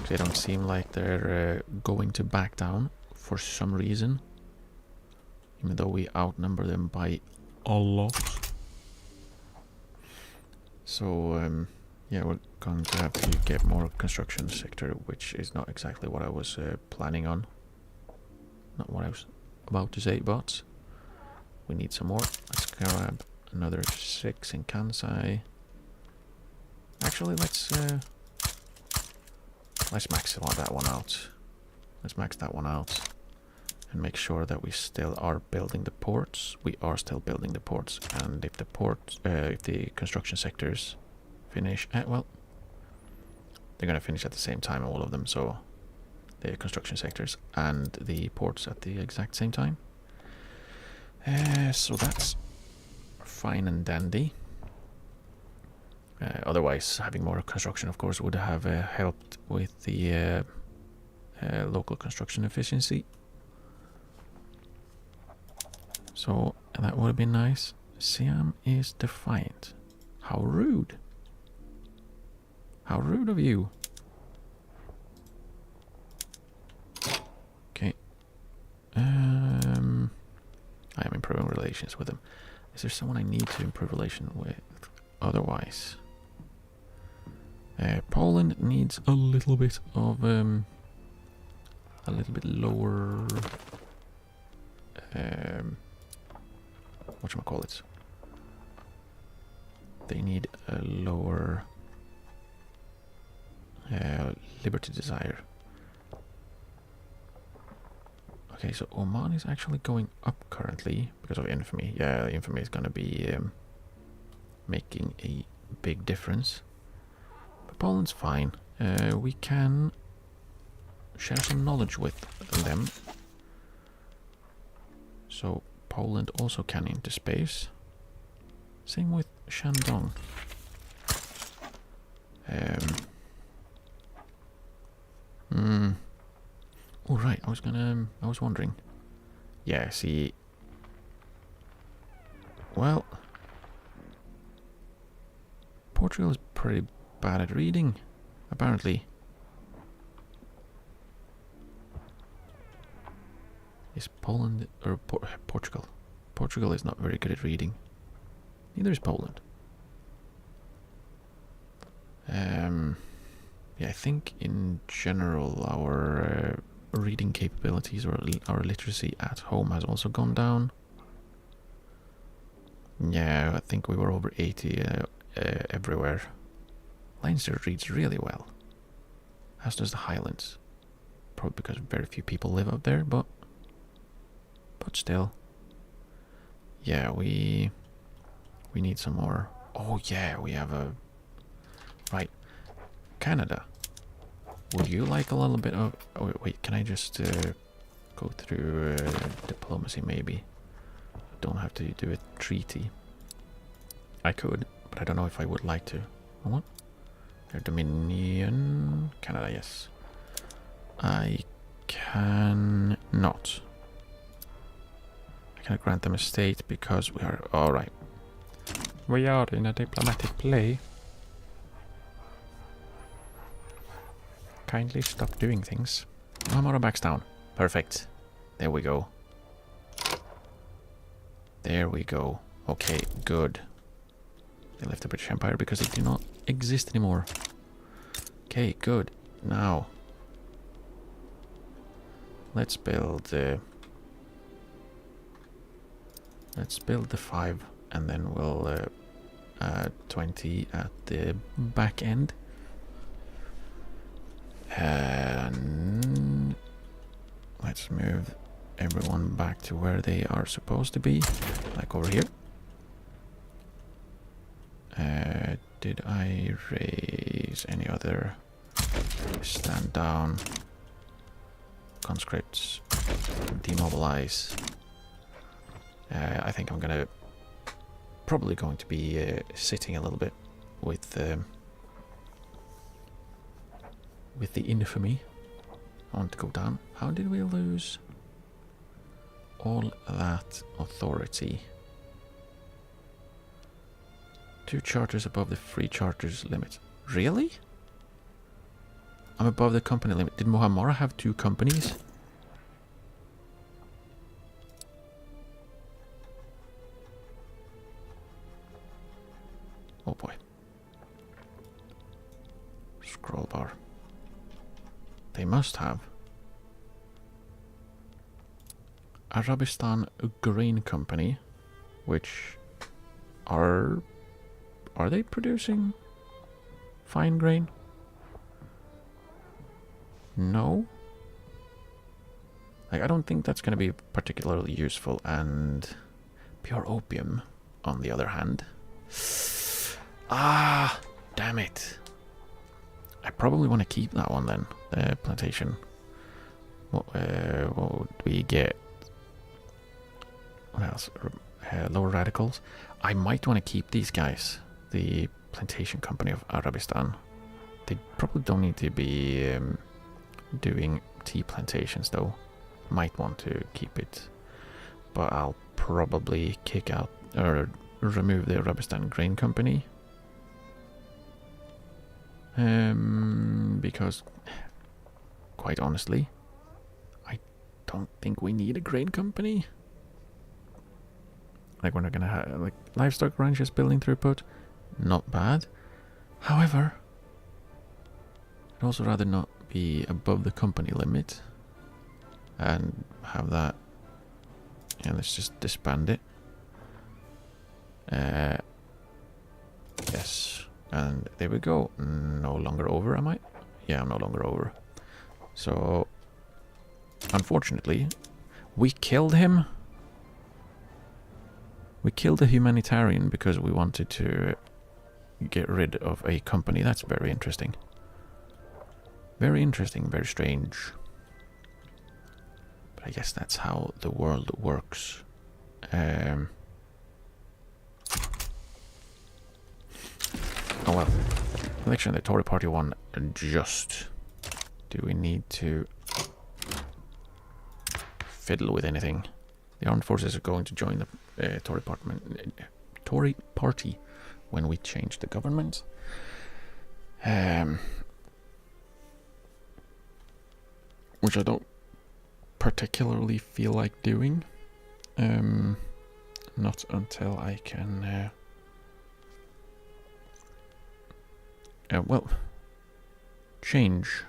They don't seem like they're going to back down for some reason, even though we outnumber them by a lot. So yeah, we're going to have to get more construction sector, which is not exactly what I was planning on. Not what I was about to say, but we need some more. Let's grab another 6 in Kansai. Actually, let's max that one out. Let's max that one out and make sure that we still are building the ports. We are still building the ports, and if the if the construction sectors finish, well, they're gonna finish at the same time, all of them. So the construction sectors and the ports at the exact same time. So that's fine and dandy. Otherwise, having more construction, of course, would have helped with the local construction efficiency. So that would have been nice. Siam is defiant. How rude. How rude of you. Okay. I am improving relations with them. Is there someone I need to improve relations with? Otherwise, Poland needs a little bit of a little bit lower. Whatchamacallit? They need a lower liberty desire. Okay, so Oman is actually going up currently because of infamy. Yeah, infamy is gonna be making a big difference. But Poland's fine. We can share some knowledge with them. So Poland also can into space. Same with Shandong. Oh right, I was wondering. Yeah, see. Well, Portugal is pretty bad at reading, apparently. Is Poland or Portugal? Portugal is not very good at reading. Neither is Poland. Yeah, I think in general our reading capabilities or our literacy at home has also gone down. Yeah, I think we were over 80 everywhere. Leinster reads really well. As does the Highlands. Probably because very few people live up there, but still. Yeah, we need some more. Oh yeah, we have a... Right. Canada. Would you like a little bit of... Oh, wait, can I just go through diplomacy maybe? Don't have to do a treaty. I could, but I don't know if I would like to. What? Their Dominion... Canada, yes. I cannot. I cannot grant them a state because we are... Alright. We are in a diplomatic play. Kindly stop doing things. Amara backs down. Perfect. There we go. There we go. Okay, good. They left the British Empire because they do not exist anymore. Okay, good. Now, let's build the 5, and then we'll add 20 at the back end. And let's move everyone back to where they are supposed to be, like over here. Did I raise any other? Stand down. Conscripts. Demobilize. I think I'm probably going to be sitting a little bit with the infamy. I want to go down. How did we lose all that authority? 2 charters above the free charters limit. Really? I'm above the company limit. Did Mohamara have 2 companies? Oh boy. Scroll bar. They must have. Arabistan Grain Company, which are they producing fine grain? No. Like, I don't think that's going to be particularly useful. And pure opium, on the other hand. Ah, damn it. I probably want to keep that one then, the plantation. What would we get? What else? Lower radicals. I might want to keep these guys. The plantation company of Arabistan. They probably don't need to be doing tea plantations though. Might want to keep it. But I'll probably kick out or remove the Arabistan Grain Company. Because, quite honestly, I don't think we need a grain company. Like, we're not gonna have, like, livestock ranches building throughput, not bad. However, I'd also rather not be above the company limit and have that. Yeah, let's just disband it. Yes. And there we go. No longer over, am I? Yeah, I'm no longer over. So, unfortunately, we killed him. We killed a humanitarian because we wanted to get rid of a company. That's very interesting. Very interesting, very strange. But I guess that's how the world works. Oh well. Election, the Tory party won just. Do we need to fiddle with anything? The armed forces are going to join the Tory party when we change the government. Which I don't particularly feel like doing. Not until I can Well, change.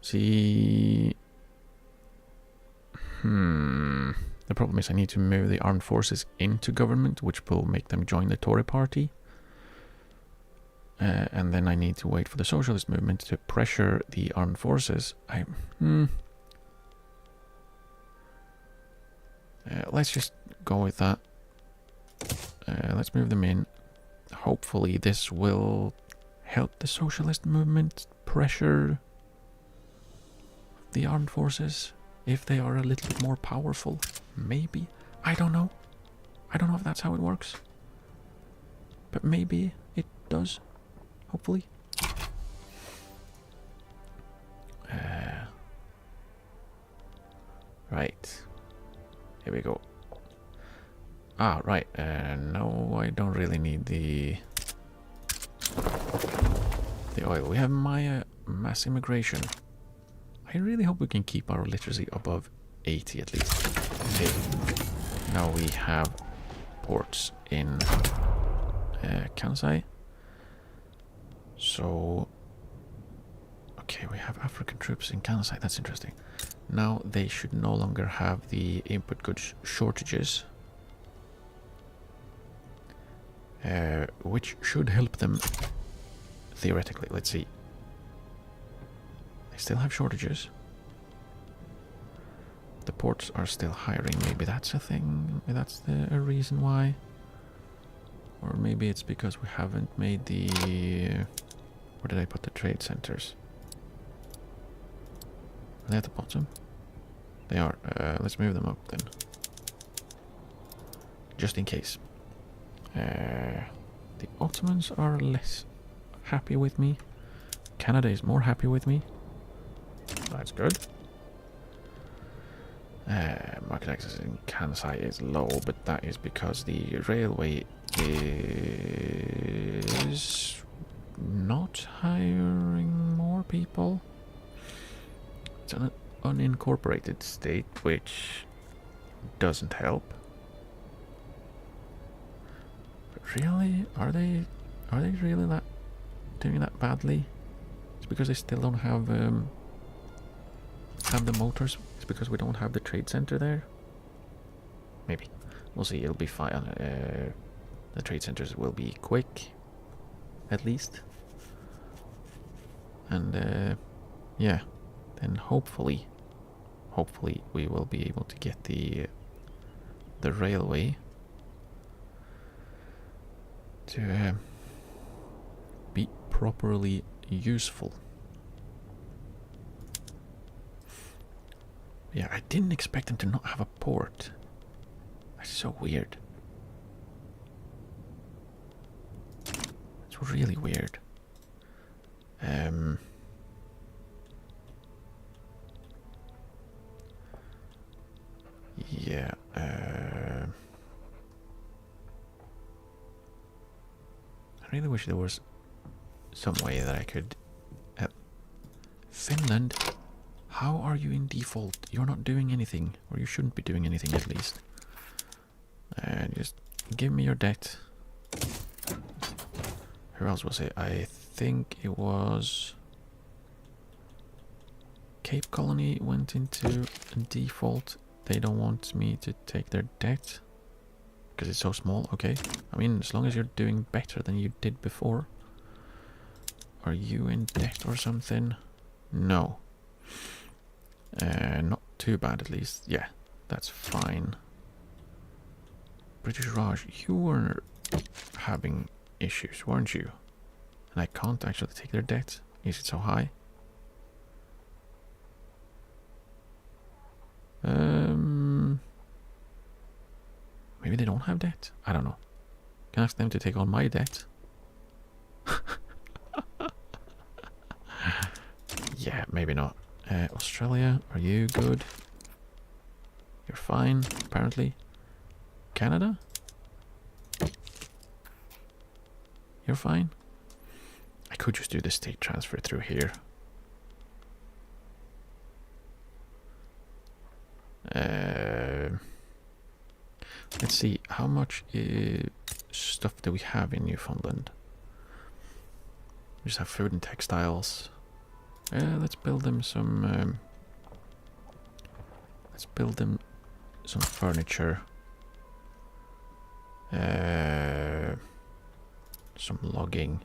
See... The problem is I need to move the armed forces into government, which will make them join the Tory party. And then I need to wait for the socialist movement to pressure the armed forces. Let's just go with that. Let's move them in. Hopefully this will help the socialist movement pressure the armed forces if they are a little bit more powerful. Maybe. I don't know. I don't know if that's how it works. But maybe it does. Hopefully. Right. Here we go. Ah, right. No, I don't really need the oil. We have mass immigration. I really hope we can keep our literacy above 80 at least. Okay. Now we have ports in Kansai. So, okay, we have African troops in Kansai. That's interesting. Now they should no longer have the input goods shortages, which should help them theoretically. Let's see. They still have shortages. The ports are still hiring. Maybe that's a thing. Maybe that's a reason why. Or maybe it's because we haven't made the... where did I put the trade centers? Are they at the bottom? They are. Let's move them up then. Just in case. The Ottomans are less happy with me. Canada is more happy with me. That's good. Market access in Kansai is low, but that is because the railway is not hiring more people. It's an unincorporated state, which doesn't help. But really, are they really doing that badly? It's because they still don't have the motors. It's because we don't have the trade center there. Maybe we'll see. It'll be fine. The trade centers will be quick, at least. And yeah, then hopefully we will be able to get the railway to be properly useful. Yeah, I didn't expect them to not have a port. That's so weird. It's really weird. Yeah. I really wish there was some way that I could... Finland, how are you in default? You're not doing anything, or you shouldn't be doing anything at least. Just give me your debt. Who else was it? I think it was... Cape Colony went into default. They don't want me to take their debt because it's so small. Okay, I mean, as long as you're doing better than you did before. Are you in debt or something? No. Not too bad, at least. Yeah, that's fine. British Raj, you were having issues, weren't you? And I can't actually take their debt. Is it so high? Maybe they don't have debt. I don't know. Can I ask them to take on my debt? Yeah, maybe not. Australia, are you good? You're fine, apparently. Canada? You're fine. I could just do the state transfer through here. Let's see, how much stuff do we have in Newfoundland? We just have food and textiles. Let's build them some. Let's build them some furniture. Some logging.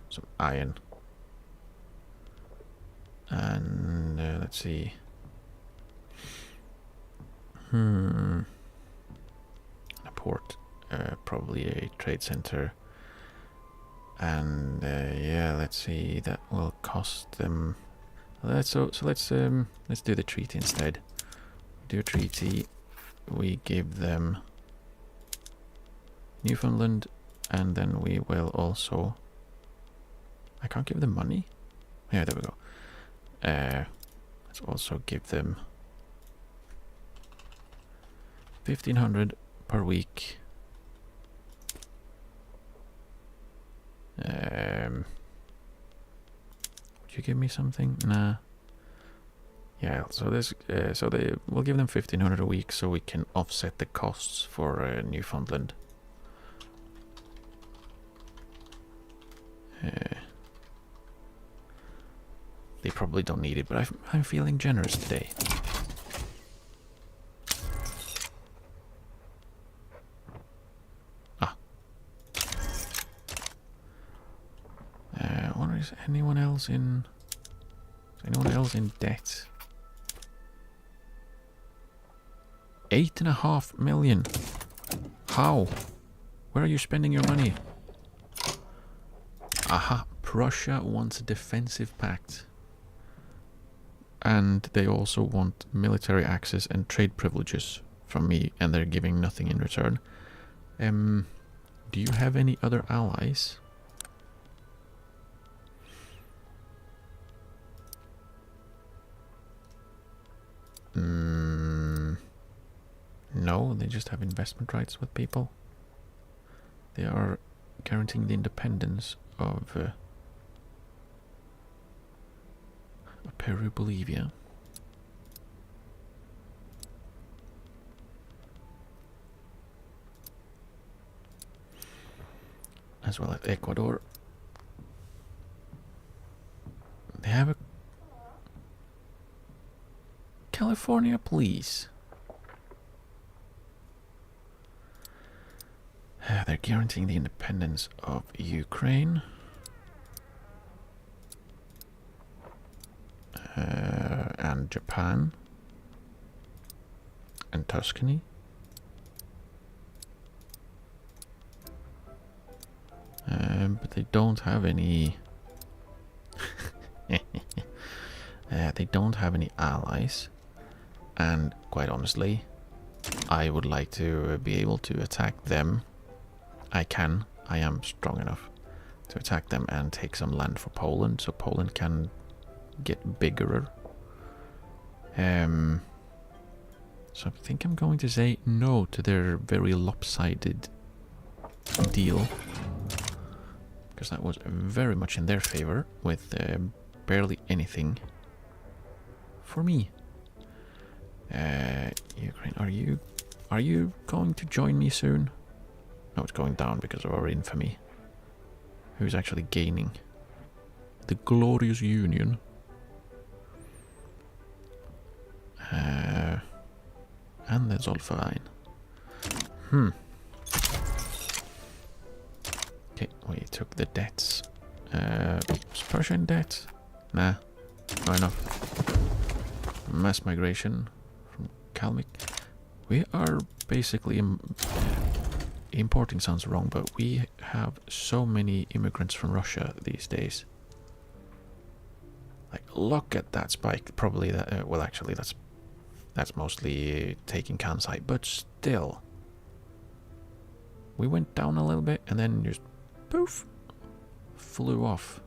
Some iron. And let's see. A port. Probably a trade center. And yeah, let's see. That will cost them. Let's do the treaty instead. Do a treaty. We give them Newfoundland, and then we will also. I can't give them money. Yeah, there we go. Let's also give them 1,500 per week. Would you give me something? Nah. Yeah. So this. We'll give them 1,500 a week, so we can offset the costs for Newfoundland. They probably don't need it, but I'm feeling generous today. Is anyone else in? Is anyone else in debt? 8.5 million. How? Where are you spending your money? Aha! Prussia wants a defensive pact, and they also want military access and trade privileges from me, and they're giving nothing in return. Do you have any other allies? No, they just have investment rights with people. They are guaranteeing the independence of Peru, Bolivia. As well as Ecuador. They have a California, please. They're guaranteeing the independence of Ukraine. And Japan. And Tuscany. But they don't have any... they don't have any allies. And quite honestly, I would like to be able to attack them. I am strong enough to attack them and take some land for Poland, so Poland can get bigger. So I think I'm going to say no to their very lopsided deal, because that was very much in their favor, with barely anything for me. Ukraine, are you going to join me soon? No, it's going down because of our infamy. Who's actually gaining? The Glorious Union. And the Zollverein. Okay, we took the debts. Is Prussia in debt? Nah, not enough. Mass migration from Kalmyk. We are basically... importing sounds wrong, but we have so many immigrants from Russia these days. Like, look at that spike. Probably that. Well, actually, that's mostly taking Kansai, but still, we went down a little bit and then just poof, flew off.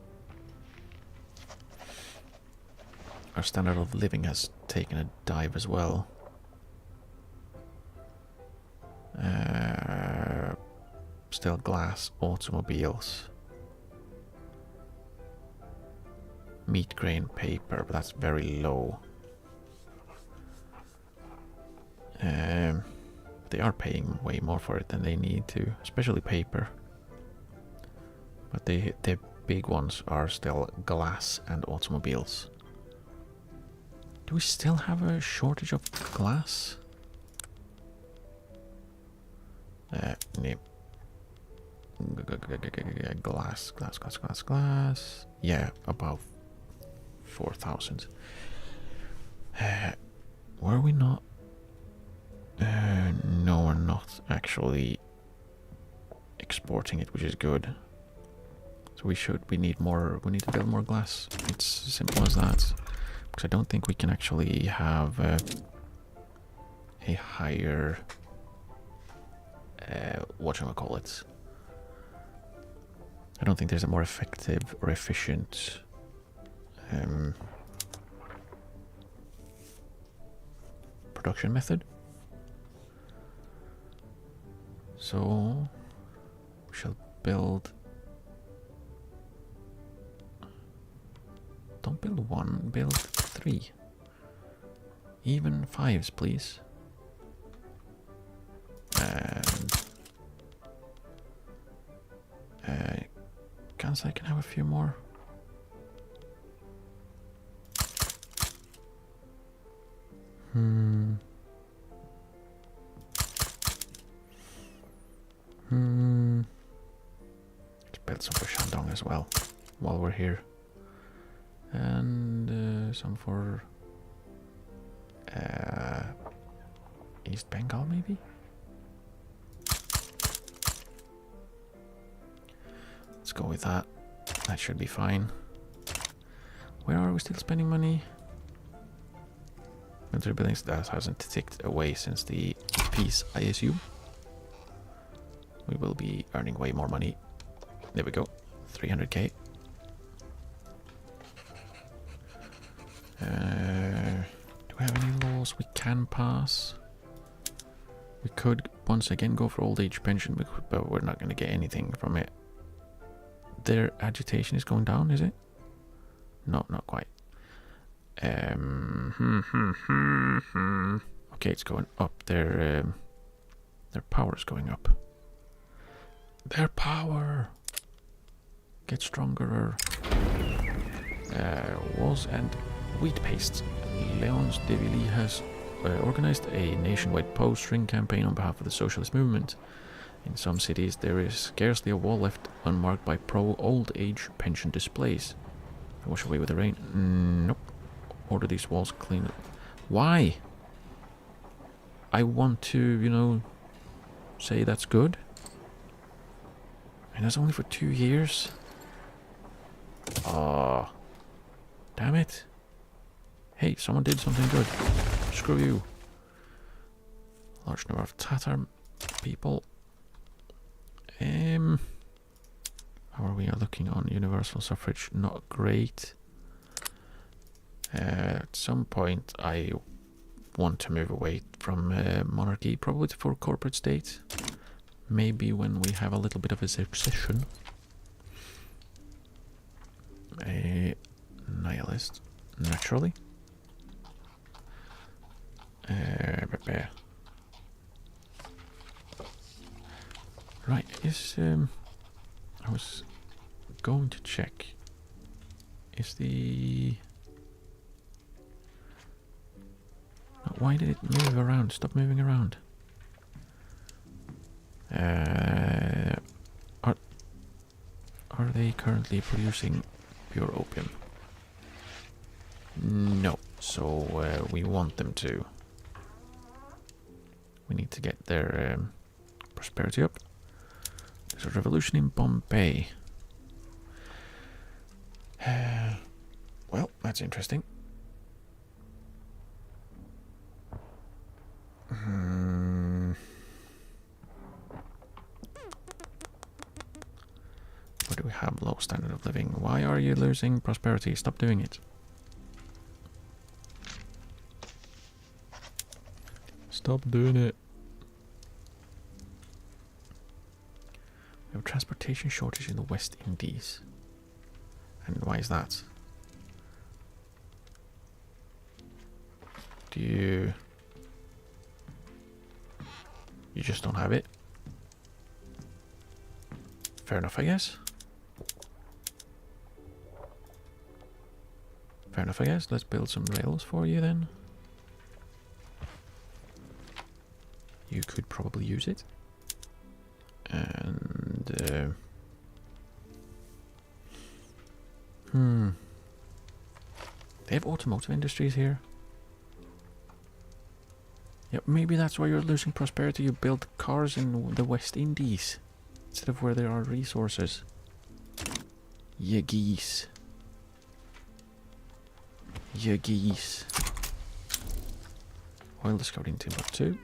Our standard of living has taken a dive as well. Still glass, automobiles, meat, grain, paper, but that's very low. They are paying way more for it than they need to, especially paper. But the big ones are still glass and automobiles. Do we still have a shortage of glass? No. Glass. Yeah, about 4,000. Were we not? No, we're not actually exporting it, which is good. So we need more. We need to build more glass. It's as simple as that. Because I don't think we can actually have a higher whatchamacallit. I don't think there's a more effective or efficient production method. So we shall build. Don't build one, build 3. Even 5s, please. And I can have a few more. Let's build some for Shandong as well while we're here. And some for East Bengal, maybe? Let's go with that. That should be fine. Where are we still spending money? Military buildings, that hasn't ticked away since the peace, I assume. We will be earning way more money. There we go. 300k. Do we have any laws we can pass? We could once again go for old age pension, but we're not going to get anything from it. Their agitation is going down, is it? No, not quite. Okay, it's going up. Their power is going up. Their power gets stronger. Walls and wheat paste. Léonce de Villiers has organized a nationwide post-string campaign on behalf of the socialist movement. In some cities, there is scarcely a wall left unmarked by pro-old age pension displays. Wash away with the rain. Nope. Order these walls cleaned. Why? I want to, you know, say that's good. And that's only for 2 years. Ah, damn it. Hey, someone did something good. Screw you. Large number of Tatar people. How are we looking on universal suffrage? Not great. At some point I want to move away from monarchy, probably for corporate state. Maybe when we have a little bit of a succession. A nihilist, naturally. Right, is I was going to check. Is the why did it move around? Stop moving around. Are they currently producing pure opium? No. So we want them to. We need to get their prosperity up. There's a revolution in Bombay. Well, that's interesting. Where do we have low standard of living? Why are you losing prosperity? Stop doing it. Stop doing it. We have a transportation shortage in the West Indies. And why is that? Do you just don't have it? Fair enough, I guess. Fair enough, I guess. Let's build some rails for you then. You could probably use it. And... They have automotive industries here. Yep, maybe that's why you're losing prosperity. You build cars in the West Indies instead of where there are resources. You geese. You geese. Oil discovered in Timbuktu.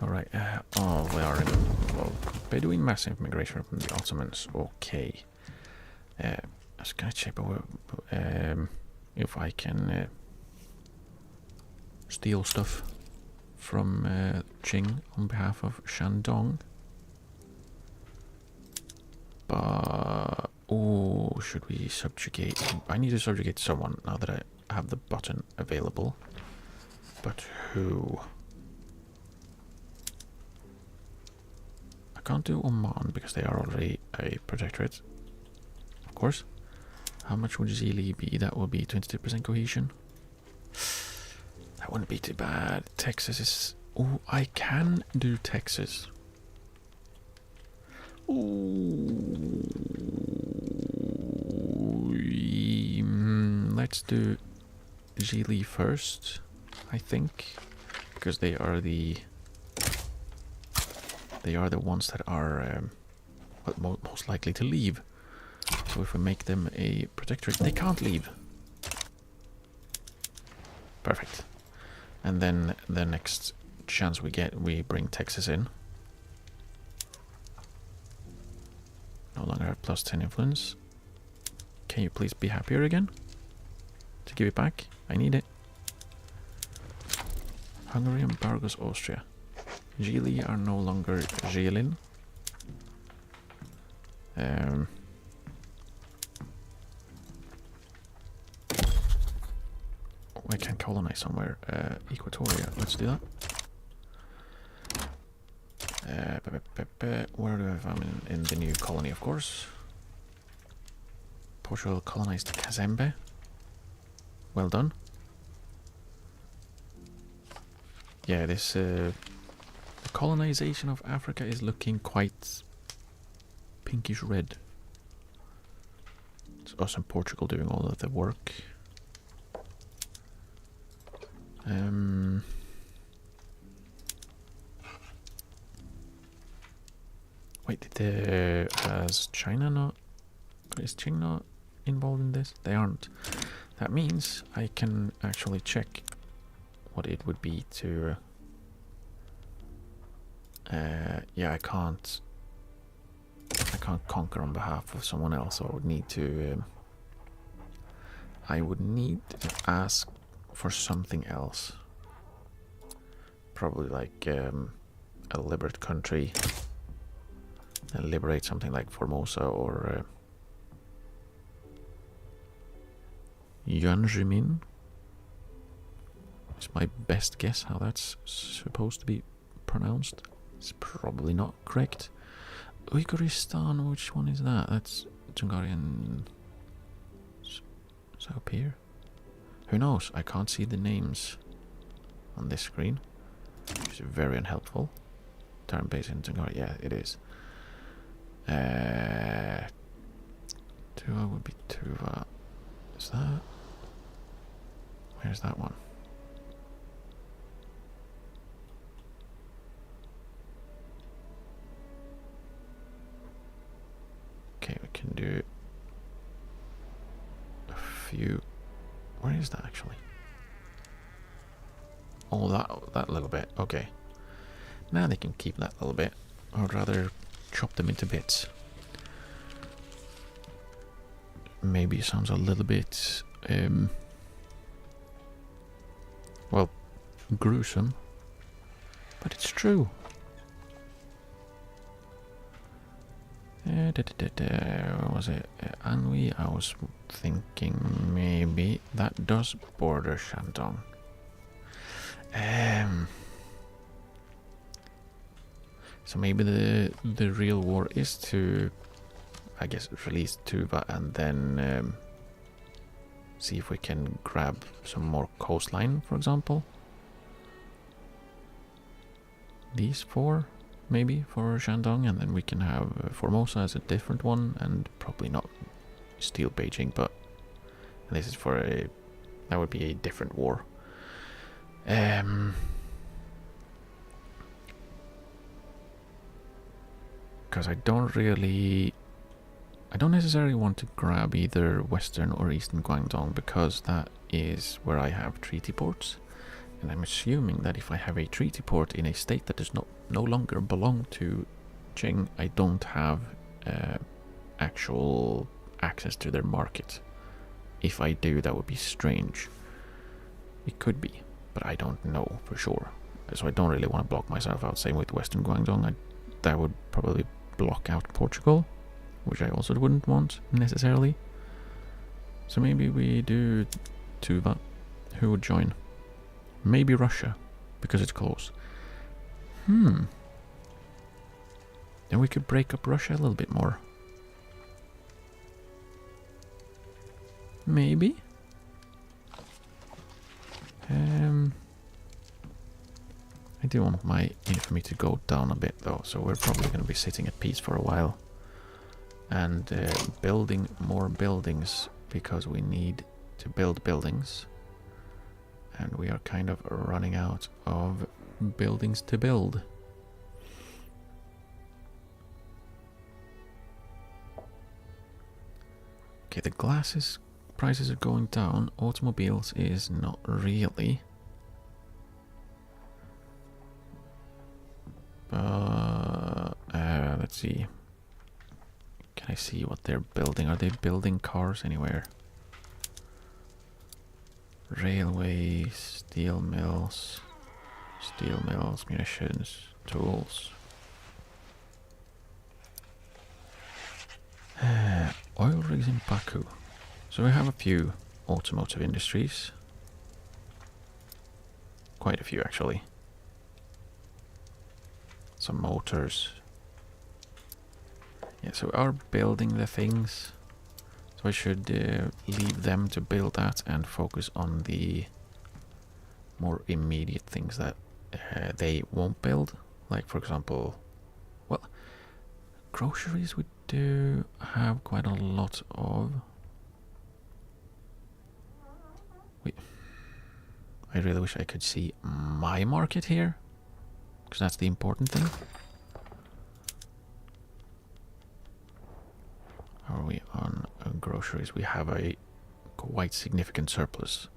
Alright, we are in, well, Bedouin massive migration from the Ottomans. Okay. I was gonna check if I can steal stuff from Qing on behalf of Shandong. But, oh, should we subjugate? I need to subjugate someone now that I have the button available. But who? I can't do Oman because they are already a protectorate. Of course. How much would Zili be? That would be 22% cohesion. That wouldn't be too bad. Texas is... Oh, I can do Texas. Ooh. Let's do Zili first, I think. Because they are the... They are the ones that are most likely to leave. So if we make them a protectorate, they can't leave. Perfect. And then the next chance we get, we bring Texas in. No longer have +10 influence. Can you please be happier again? To give it back? I need it. Hungary and Burgos, Austria. Gili are no longer Jilin. We can colonize somewhere. Equatoria, let's do that. Where do I have them in the new colony, of course? Portugal colonized Kazembe. Well done. Yeah, this the colonization of Africa is looking quite pinkish red. It's us and Portugal doing all of the work. Wait, has China not? Is China not involved in this? They aren't. That means I can actually check what it would be to. Yeah, I can't conquer on behalf of someone else. So I would need to. I would need to ask for something else. Probably like a liberate country. And liberate something like Formosa or Yuanjimin. It's my best guess how that's supposed to be pronounced. It's probably not correct. Uyghuristan, which one is that? That's Hungarian. Is that up here? Who knows? I can't see the names on this screen, which is very unhelpful. Turn base in Hungary. Yeah, it is. Tuva would be Tuva. Is that? Where's that one? Okay, we can do a few. Where is that actually? Oh, that little bit. Okay. Now they can keep that little bit. I would rather chop them into bits. Maybe it sounds a little bit well, gruesome, but it's true. What was it? Anhui? I was thinking maybe that does border Shandong. So maybe the real war is to, I guess, release Tuva and then see if we can grab some more coastline, for example. These 4, maybe, for Shandong, and then we can have Formosa as a different one, and probably not steal Beijing, but this is for a... that would be a different war. Because I don't necessarily want to grab either Western or Eastern Guangdong, because that is where I have treaty ports. And I'm assuming that if I have a treaty port in a state that does no longer belong to Qing, I don't have actual access to their market. If I do, that would be strange. It could be, but I don't know for sure. So I don't really want to block myself out. Same with Western Guangdong. That would probably block out Portugal, which I also wouldn't want necessarily. So maybe we do Tuva. Who would join? Maybe Russia, because it's close. Then we could break up Russia a little bit more. Maybe. I do want my infamy to go down a bit though, so we're probably going to be sitting at peace for a while. And building more buildings, because we need to build buildings. And we are kind of running out of buildings to build. Okay, the glasses prices are going down. Automobiles is not really. But let's see. Can I see what they're building? Are they building cars anywhere? Railways, steel mills, munitions, tools. Oil rigs in Baku. So we have a few automotive industries. Quite a few, actually. Some motors. Yeah, so we are building the things. So I should leave them to build that and focus on the more immediate things that they won't build. Like, for example, well, groceries we do have quite a lot of. Wait, I really wish I could see my market here, because that's the important thing. Are we on groceries? We have a quite significant surplus.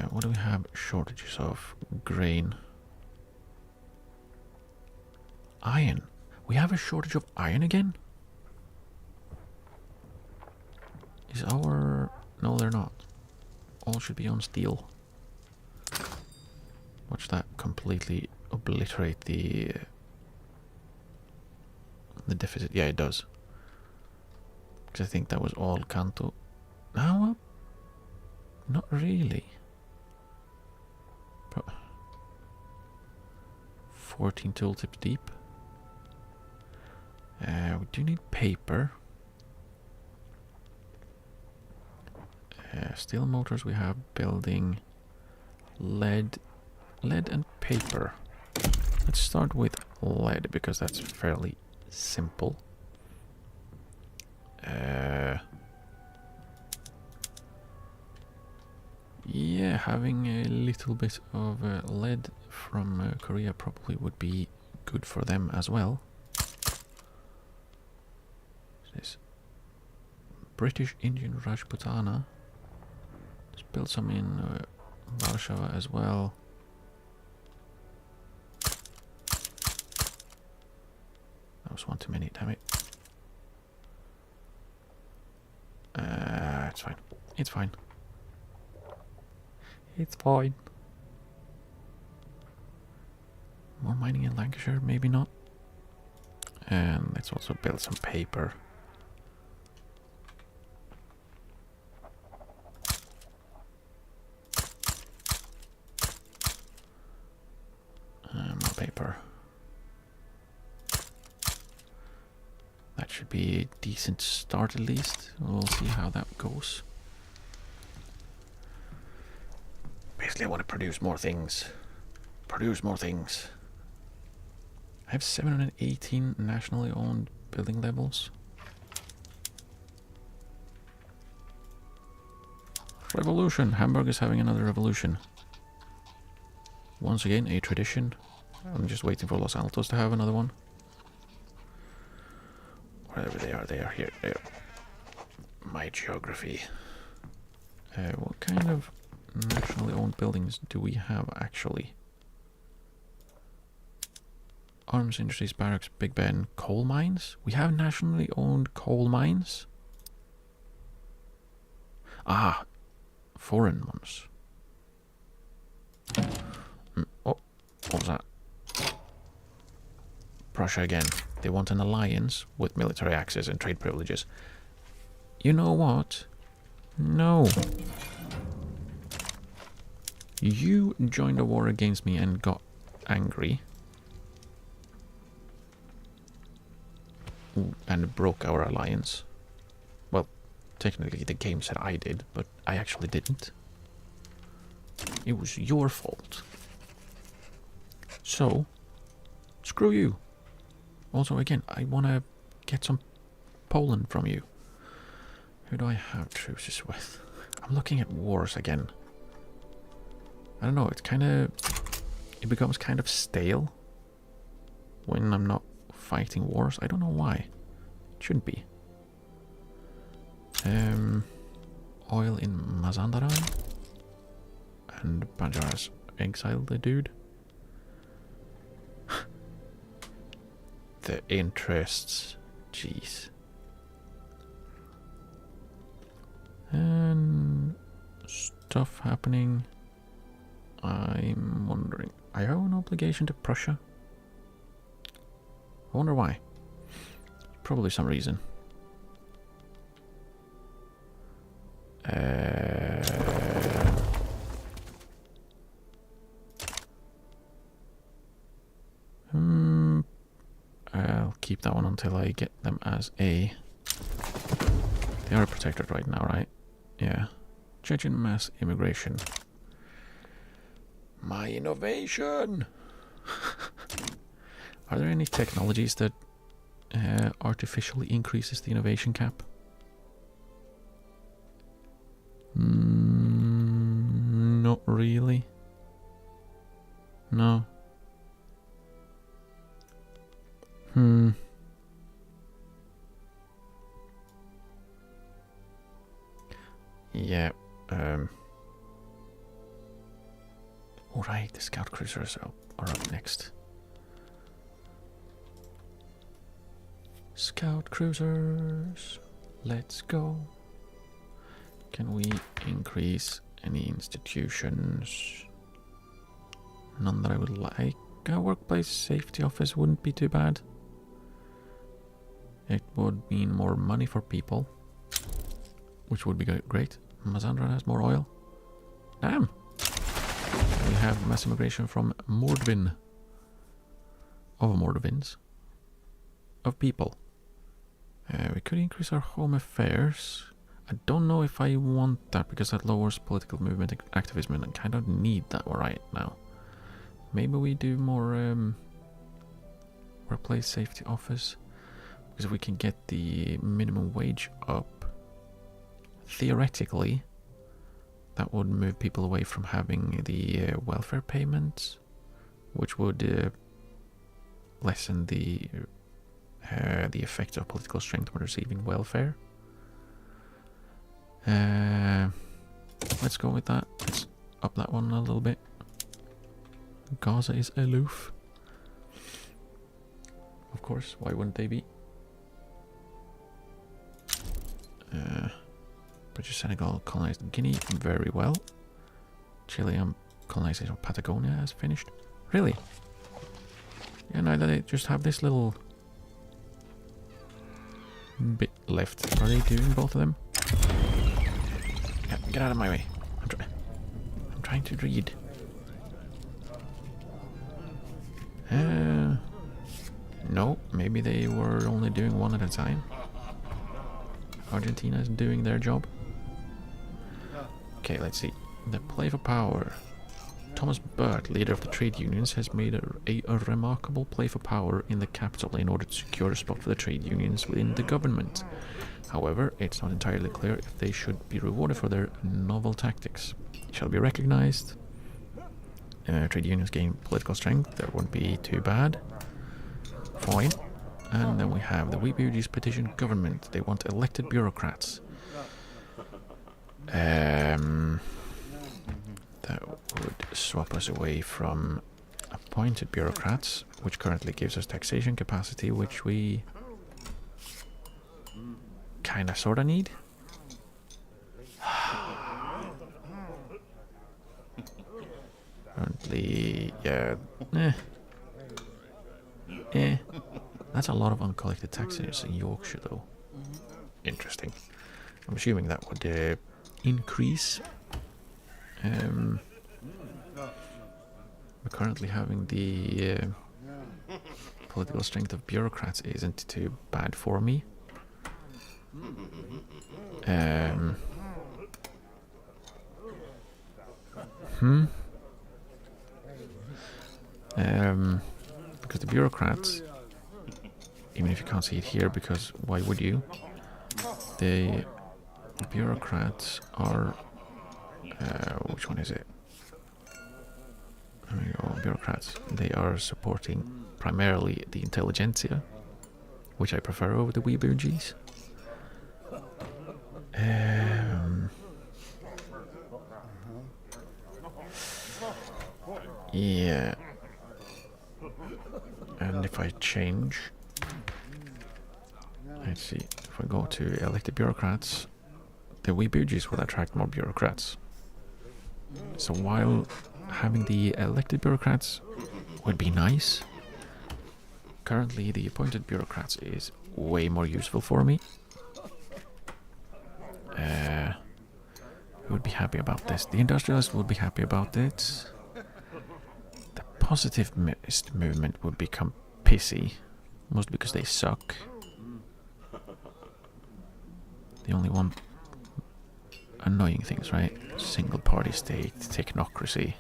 What do we have shortages of? Grain. Iron. We have a shortage of iron again? Is our... No, they're not. All should be on steel. Watch that completely obliterate the deficit. Yeah, it does. Because I think that was all Kanto. No, not really. 14 tooltips deep. We do need paper. Steel motors we have building. Lead and paper. Let's start with lead because that's fairly simple. Yeah, having a little bit of lead from Korea probably would be good for them as well. This British Indian Rajputana. Let's build some in Warsaw as well. That was one too many, damn it. It's fine. It's fine. It's fine. More mining in Lancashire, maybe not. And let's also build some paper. paper. That should be a decent start at least. We'll see how that goes. Basically, I want to produce more things. Produce more things. I have 718 nationally owned building levels. Revolution! Hamburg is having another revolution. Once again, a tradition. I'm just waiting for Los Altos to have another one. Wherever they are here. They are. My geography. What kind of nationally owned buildings do we have actually? Arms Industries, Barracks, Big Ben, coal mines? We have nationally owned coal mines? Ah, foreign ones. Oh, what was that? Prussia again. They want an alliance with military access and trade privileges. You know what? No. You joined a war against me and got angry. And broke our alliance. Well, technically the game said I did, but I actually didn't. It was your fault. So, screw you. Also, again, I want to get some Poland from you. Who do I have truces with? I'm looking at wars again. I don't know, it becomes kind of stale when I'm not fighting wars. I don't know why. It shouldn't be. Oil in Mazandaran. And Banjar's exiled the dude. The interests. Jeez. And stuff happening. I'm wondering. I owe an obligation to Prussia. I wonder why. Probably some reason. I'll keep that one until I get them as a... They are protected right now, right? Yeah. Chechen mass immigration. My innovation! Are there any technologies that artificially increases the innovation cap? Not really. No. Yeah. Alright, the scout cruisers are up next. Scout cruisers, let's go. Can we increase any institutions? None that I would like. A workplace safety office wouldn't be too bad. It would mean more money for people, which would be great. Mazandran has more oil. Damn! We have mass immigration from Mordvin. Of Mordvins. Of people. We could increase our home affairs. I don't know if I want that because that lowers political movement activism and I kind of need that right now. Maybe we do more workplace safety office because if we can get the minimum wage up, theoretically, that would move people away from having the welfare payments, which would lessen the effect of political strength when receiving welfare. Let's go with that. Let's up that one a little bit. Gaza is aloof. Of course, why wouldn't they be? British Senegal colonized Guinea very well. Chilean colonization of Patagonia has finished. Really? Yeah, now that they just have this little bit left. Are they doing both of them? Yeah, get out of my way. I'm trying to read. No, maybe they were only doing one at a time. Argentina is doing their job. Okay, let's see. The play for power. Thomas Burt, leader of the trade unions, has made a remarkable play for power in the capital in order to secure a spot for the trade unions within the government. However, it's not entirely clear if they should be rewarded for their novel tactics. It shall be recognized. Trade unions gain political strength. That wouldn't be too bad. Fine. And then we have the Weebuges petition government. They want elected bureaucrats. That would swap us away from appointed bureaucrats, which currently gives us taxation capacity, which we kinda sorta need. Currently, yeah, that's a lot of uncollected taxes in Yorkshire, though. Interesting. I'm assuming that would increase. We're currently having the political strength of bureaucrats isn't too bad for me. Because the bureaucrats, even if you can't see it here, because why would you? The bureaucrats are, which one is it? There we go, bureaucrats. They are supporting primarily the intelligentsia, which I prefer over the Weebuges. Yeah. And if I change, let's see, if I go to elected bureaucrats, the Weebuges will attract more bureaucrats. So while having the elected bureaucrats would be nice, currently the appointed bureaucrats is way more useful for me. Who would be happy about this? The industrialists would be happy about it. The positivist movement would become pissy, mostly because they suck. They only want annoying things, right? Single party state, technocracy.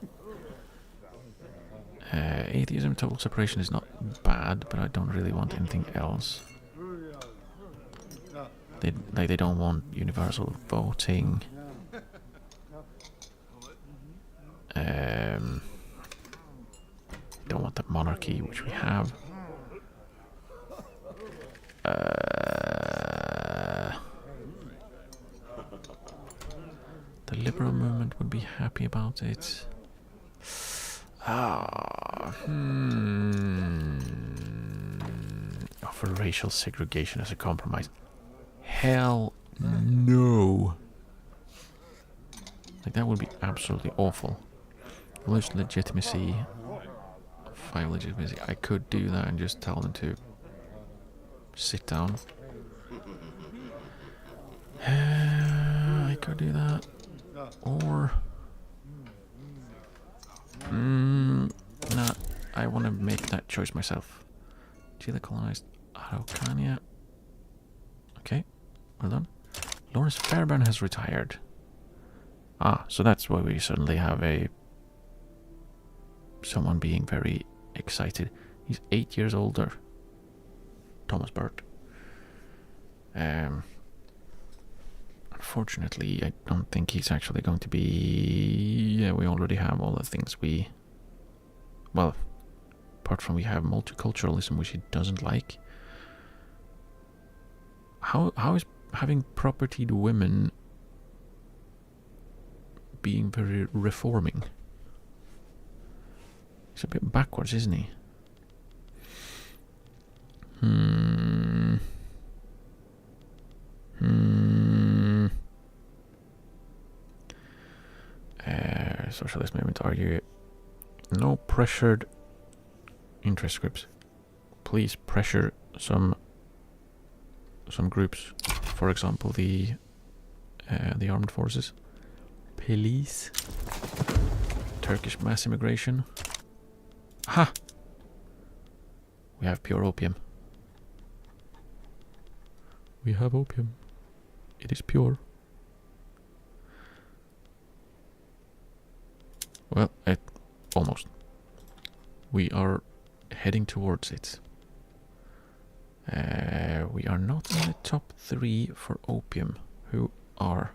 Atheism, total separation is not bad, but I don't really want anything else. They don't want universal voting. Don't want the monarchy, which we have. The liberal movement would be happy about it. Offer racial segregation as a compromise. Hell no. Like, that would be absolutely awful. Lose legitimacy. 5 legitimacy. I could do that and just tell them to sit down. I could do that. Or nah, I want to make that choice myself. Chile colonized Araucania. Okay, well done. Lawrence Fairbairn has retired. Ah, so that's why we suddenly have someone being very excited. He's 8 years older. Thomas Burt. Unfortunately, I don't think he's actually going to be... Yeah, we already have all the things we... Well, apart from we have multiculturalism, which he doesn't like. How is having propertied women being very reforming? He's a bit backwards, isn't he? Socialist movement argue no pressured interest groups. Please pressure some groups. For example, the armed forces. Police. Turkish mass immigration. Ha! We have pure opium. We have opium. It is pure. Well, almost. We are heading towards it. We are not in the top 3 for opium. Who are?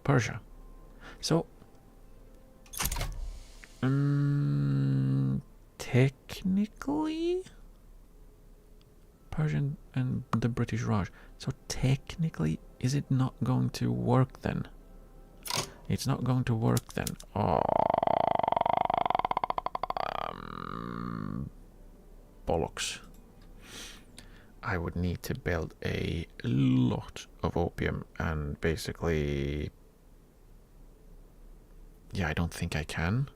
Persia. So, technically, Persian and the British Raj. So technically, is it not going to work then? It's not going to work then. Bollocks. I would need to build a lot of opium and basically... Yeah, I don't think I can.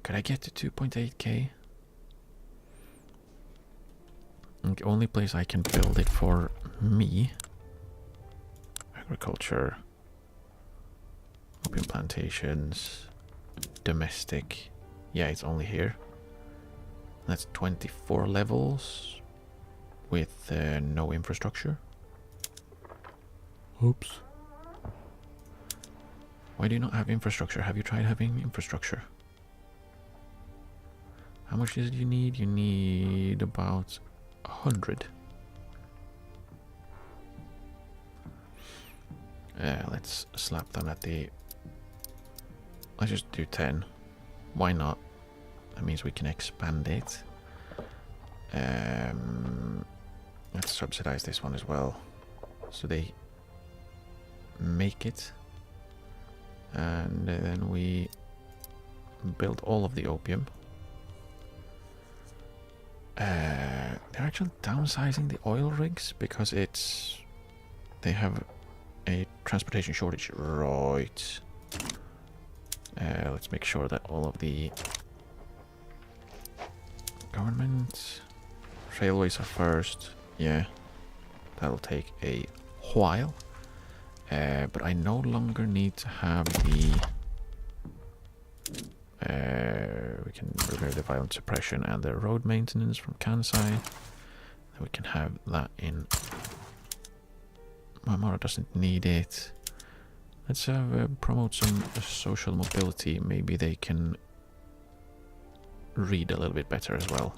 Could I get to 2.8k? The only place I can build it for me... Agriculture... Opium plantations... Domestic... Yeah, it's only here. That's 24 levels... with no infrastructure. Oops. Why do you not have infrastructure? Have you tried having infrastructure? How much is it you need? You need about 100. Let's slap them at the... Let's just do 10. Why not? That means we can expand it. Let's subsidize this one as well. So they make it. And then we build all of the opium. They're actually downsizing the oil rigs because they have a transportation shortage. Right. Let's make sure that all of the government railways are first. Yeah, that'll take a while. But I no longer need to have the... we can remove the violent suppression and the road maintenance from Kansai. We can have that in... Mamara doesn't need it. Let's promote some social mobility. Maybe they can read a little bit better as well.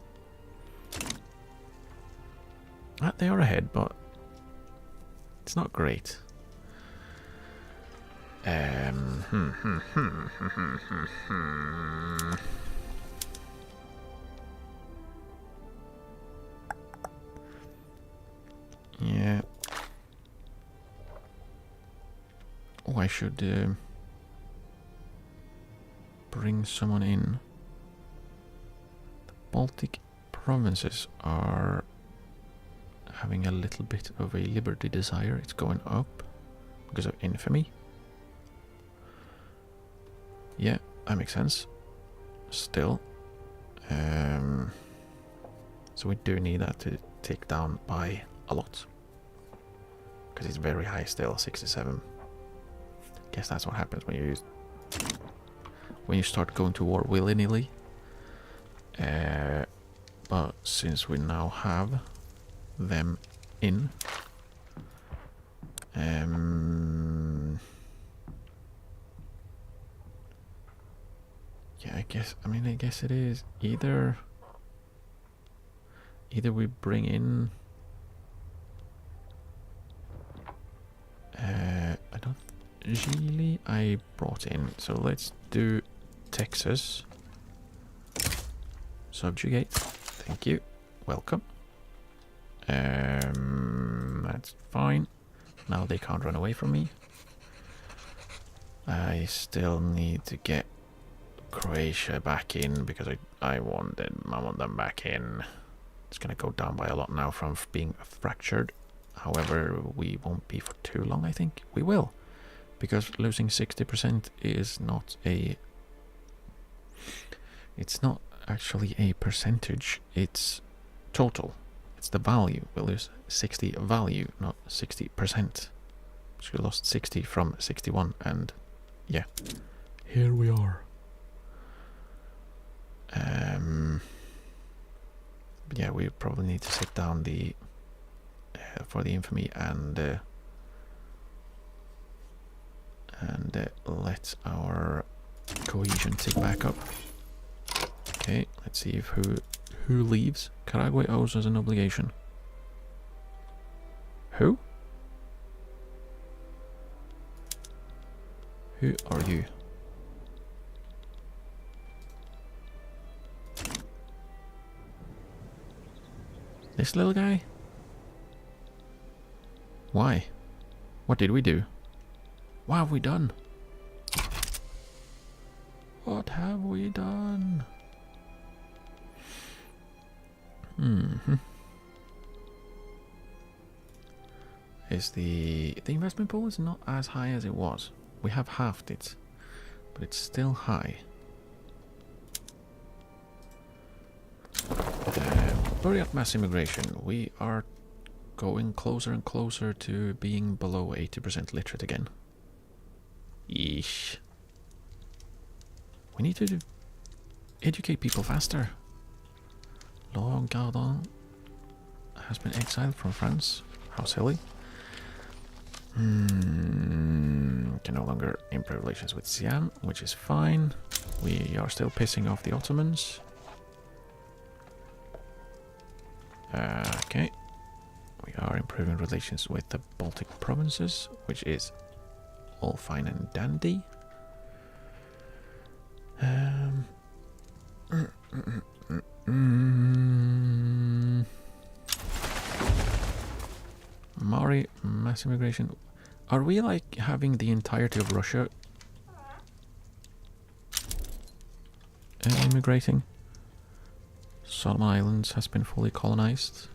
They are ahead, but it's not great. Yeah. Oh, I should bring someone in. The Baltic provinces are having a little bit of a liberty desire. It's going up because of infamy. Yeah, that makes sense. Still. So we do need that to take down by a lot. Because it's very high still, 67. Guess that's what happens when you start going to war willy-nilly. But since we now have them in, yeah, I guess it is either we bring in I don't Gili I brought in, so let's do Texas. Subjugate. Thank you. Welcome. That's fine. Now they can't run away from me. I still need to get Croatia back in because I want them back in. It's gonna go down by a lot now from being fractured. However, we won't be for too long, I think. We will. Because losing 60% is not a... It's not actually a percentage, it's total. It's the value. We'll lose 60 value, not 60%. So we lost 60 from 61, and yeah. here we are. But yeah, we probably need to sit down the for the infamy and let our cohesion tick back up. Okay, let's see if who leaves. Karagwe owes us an obligation. Who? Who are you? This little guy? Why? What did we do? What have we done? What have we done? Is the investment pool is not as high as it was. We have halved it, but it's still high. Buryat mass immigration. We are going closer and closer to being below 80% literate again. Yeesh. We need to educate people faster. Laurent Gardin has been exiled from France. How silly. Can no longer improve relations with Siam, which is fine. We are still pissing off the Ottomans. Okay. We are improving relations with the Baltic provinces, which is all fine and dandy. Maori mass immigration. Are we like having the entirety of Russia immigrating? Solomon Islands has been fully colonized.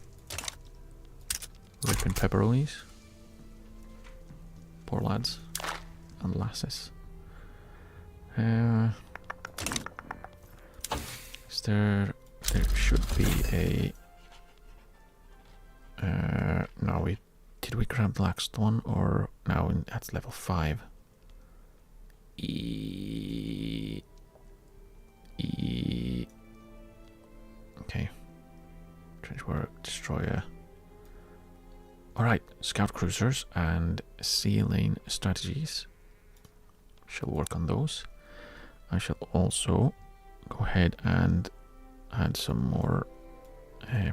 Ripping pepperonis. Poor lads and lasses. Is there should be a no, did we grab the last one, or now that's level 5? Okay. Trench work, destroyer. Alright, scout cruisers and sea lane strategies. Shall work on those. I shall also go ahead and add some more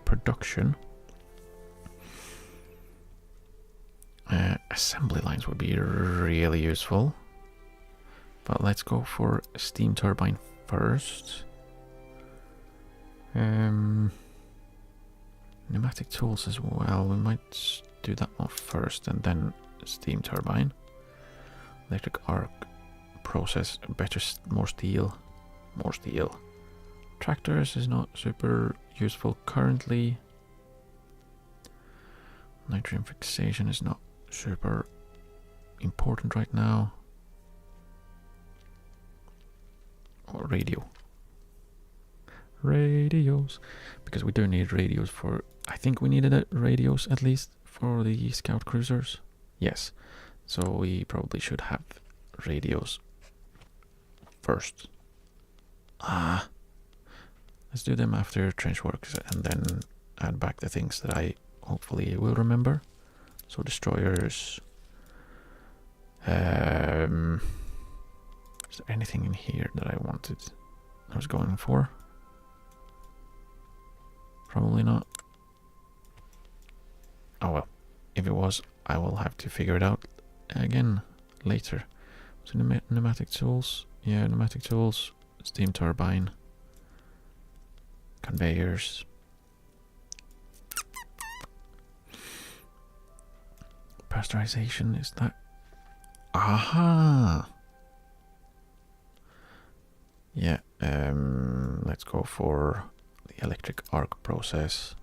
production. Assembly lines would be really useful. But let's go for steam turbine first. Pneumatic tools as well. We might do that one first and then steam turbine. Electric arc process, better, more steel. More steel. Tractors is not super useful currently. Nitrogen fixation is not super important right now. Or radio. Radios. Because we do need radios for... I think we needed radios at least for the scout cruisers. Yes. So we probably should have radios first. Let's do them after trench works and then add back the things that I hopefully will remember. So destroyers. Is there anything in here that I was going for? Probably not. Oh well. If it was, I will have to figure it out again later. So pneumatic tools. Yeah, pneumatic tools. Steam turbine. Conveyors. Pasteurization, is that... Aha! Yeah, let's go for the electric arc process.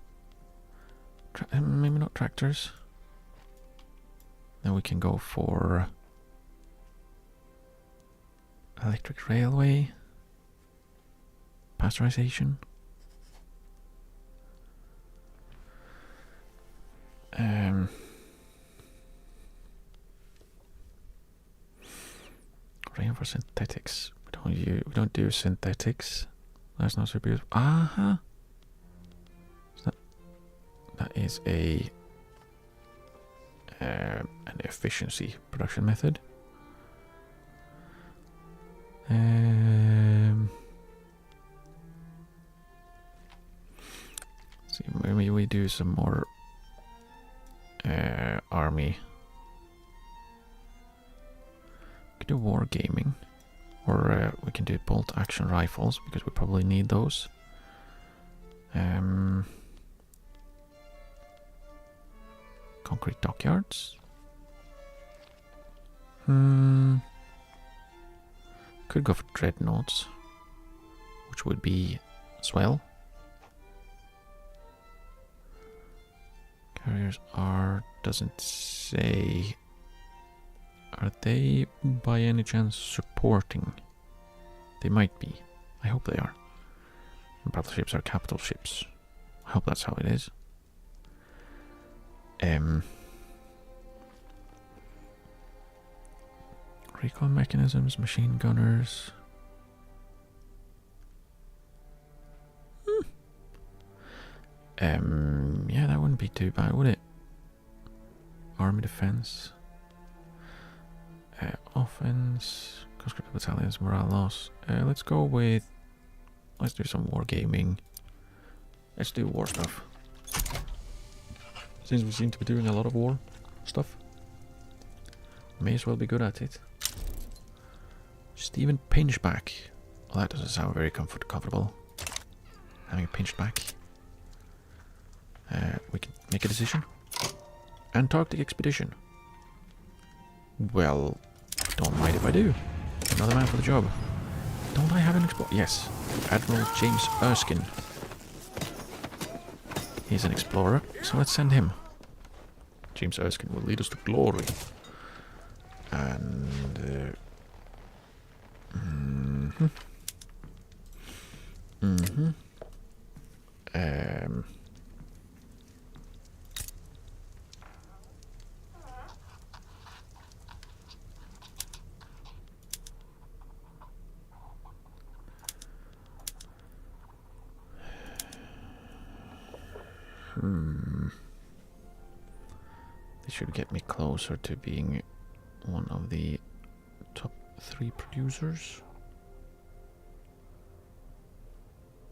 Maybe not tractors. Then we can go for electric railway. Pasteurization. Rain for synthetics. We don't do synthetics. That's not super useful. Aha! That is an efficiency production method. See, maybe we do some more army. We could do wargaming, or we can do bolt action rifles because we probably need those. Concrete dockyards. Could go for dreadnoughts, which would be swell. Carriers doesn't say. Are they by any chance supporting? They might be. I hope they are. Battleships are capital ships. I hope that's how it is. Recon mechanisms, machine gunners. Yeah, that wouldn't be too bad, would it? Army defense. Offense. Conscripted battalions, morale loss. Let's go with... Let's do some wargaming. Let's do war stuff. Since we seem to be doing a lot of war stuff. May as well be good at it. Stephen Pinchback. Well, that doesn't sound very comfortable. Having a pinched back. We can make a decision. Antarctic expedition. Well, don't mind if I do. Another man for the job. Don't I have an explorer? Yes. Admiral James Erskine. He's an explorer, so let's send him. James Erskine will lead us to glory. And... This should get me closer to being one of the top 3 producers.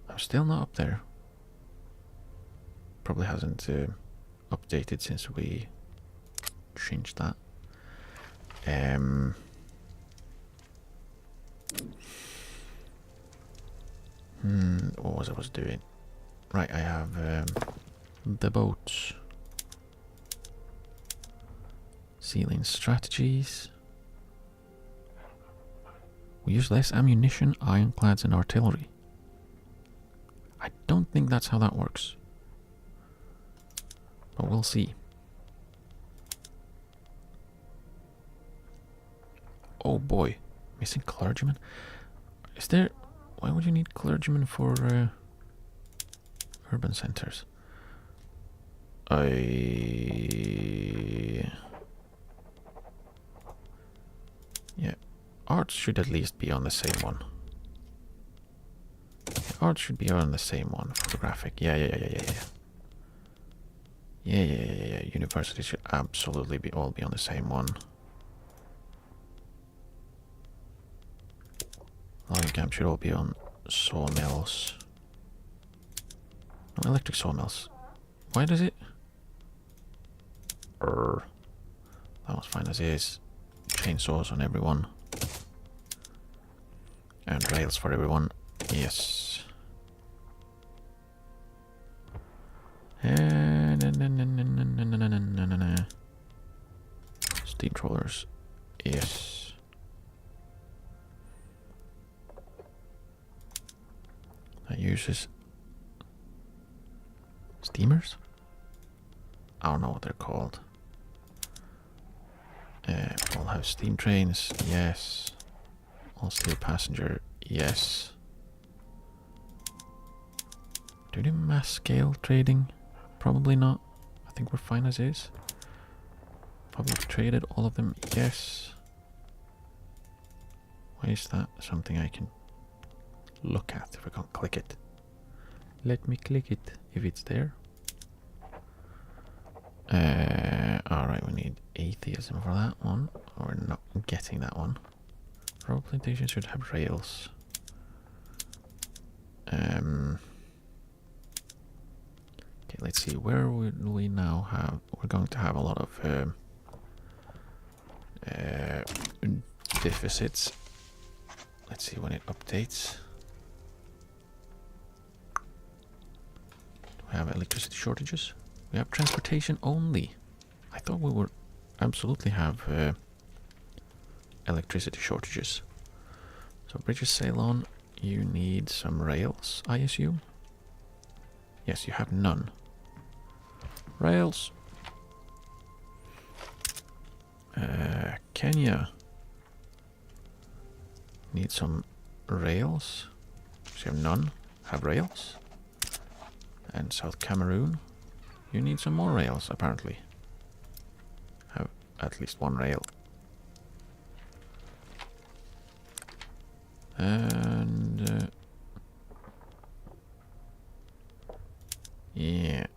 I'm still not up there. Probably hasn't updated since we changed that. What was I doing? Right, I have the boats. Sealing strategies. We use less ammunition, ironclads, and artillery. I don't think that's how that works. But we'll see. Oh boy. Missing clergymen? Is there... Why would you need clergymen for urban centers? Yeah. Arts should at least be on the same one. Art should be on the same one. Photographic. Yeah. Universities should absolutely all be on the same one. Logging camp should all be on sawmills. No, electric sawmills. Why does it? That was fine as is. Chainsaws on everyone. And rails for everyone. Yes. Steam trawlers. Yes. That uses steamers? I don't know what they're called. All have steam trains. Yes. All steel passenger. Yes. Do they mass scale trading? Probably not. I think we're fine as is. Public traded, all of them, yes. Why is that something I can look at if I can't click it? Let me click it if it's there. Alright, we need atheism for that one. We're not getting that one. Road plantation should have rails. Okay, let's see. Where will we now have? We're going to have a lot of deficits. Let's see when it updates. Do we have electricity shortages? We have transportation only. I thought we would absolutely have electricity shortages. So bridges sail on. You need some rails, I assume. Yes, you have none. Rails. Kenya. Need some rails. So you have none. Have rails. And South Cameroon. You need some more rails, apparently. Have at least one rail. And yeah,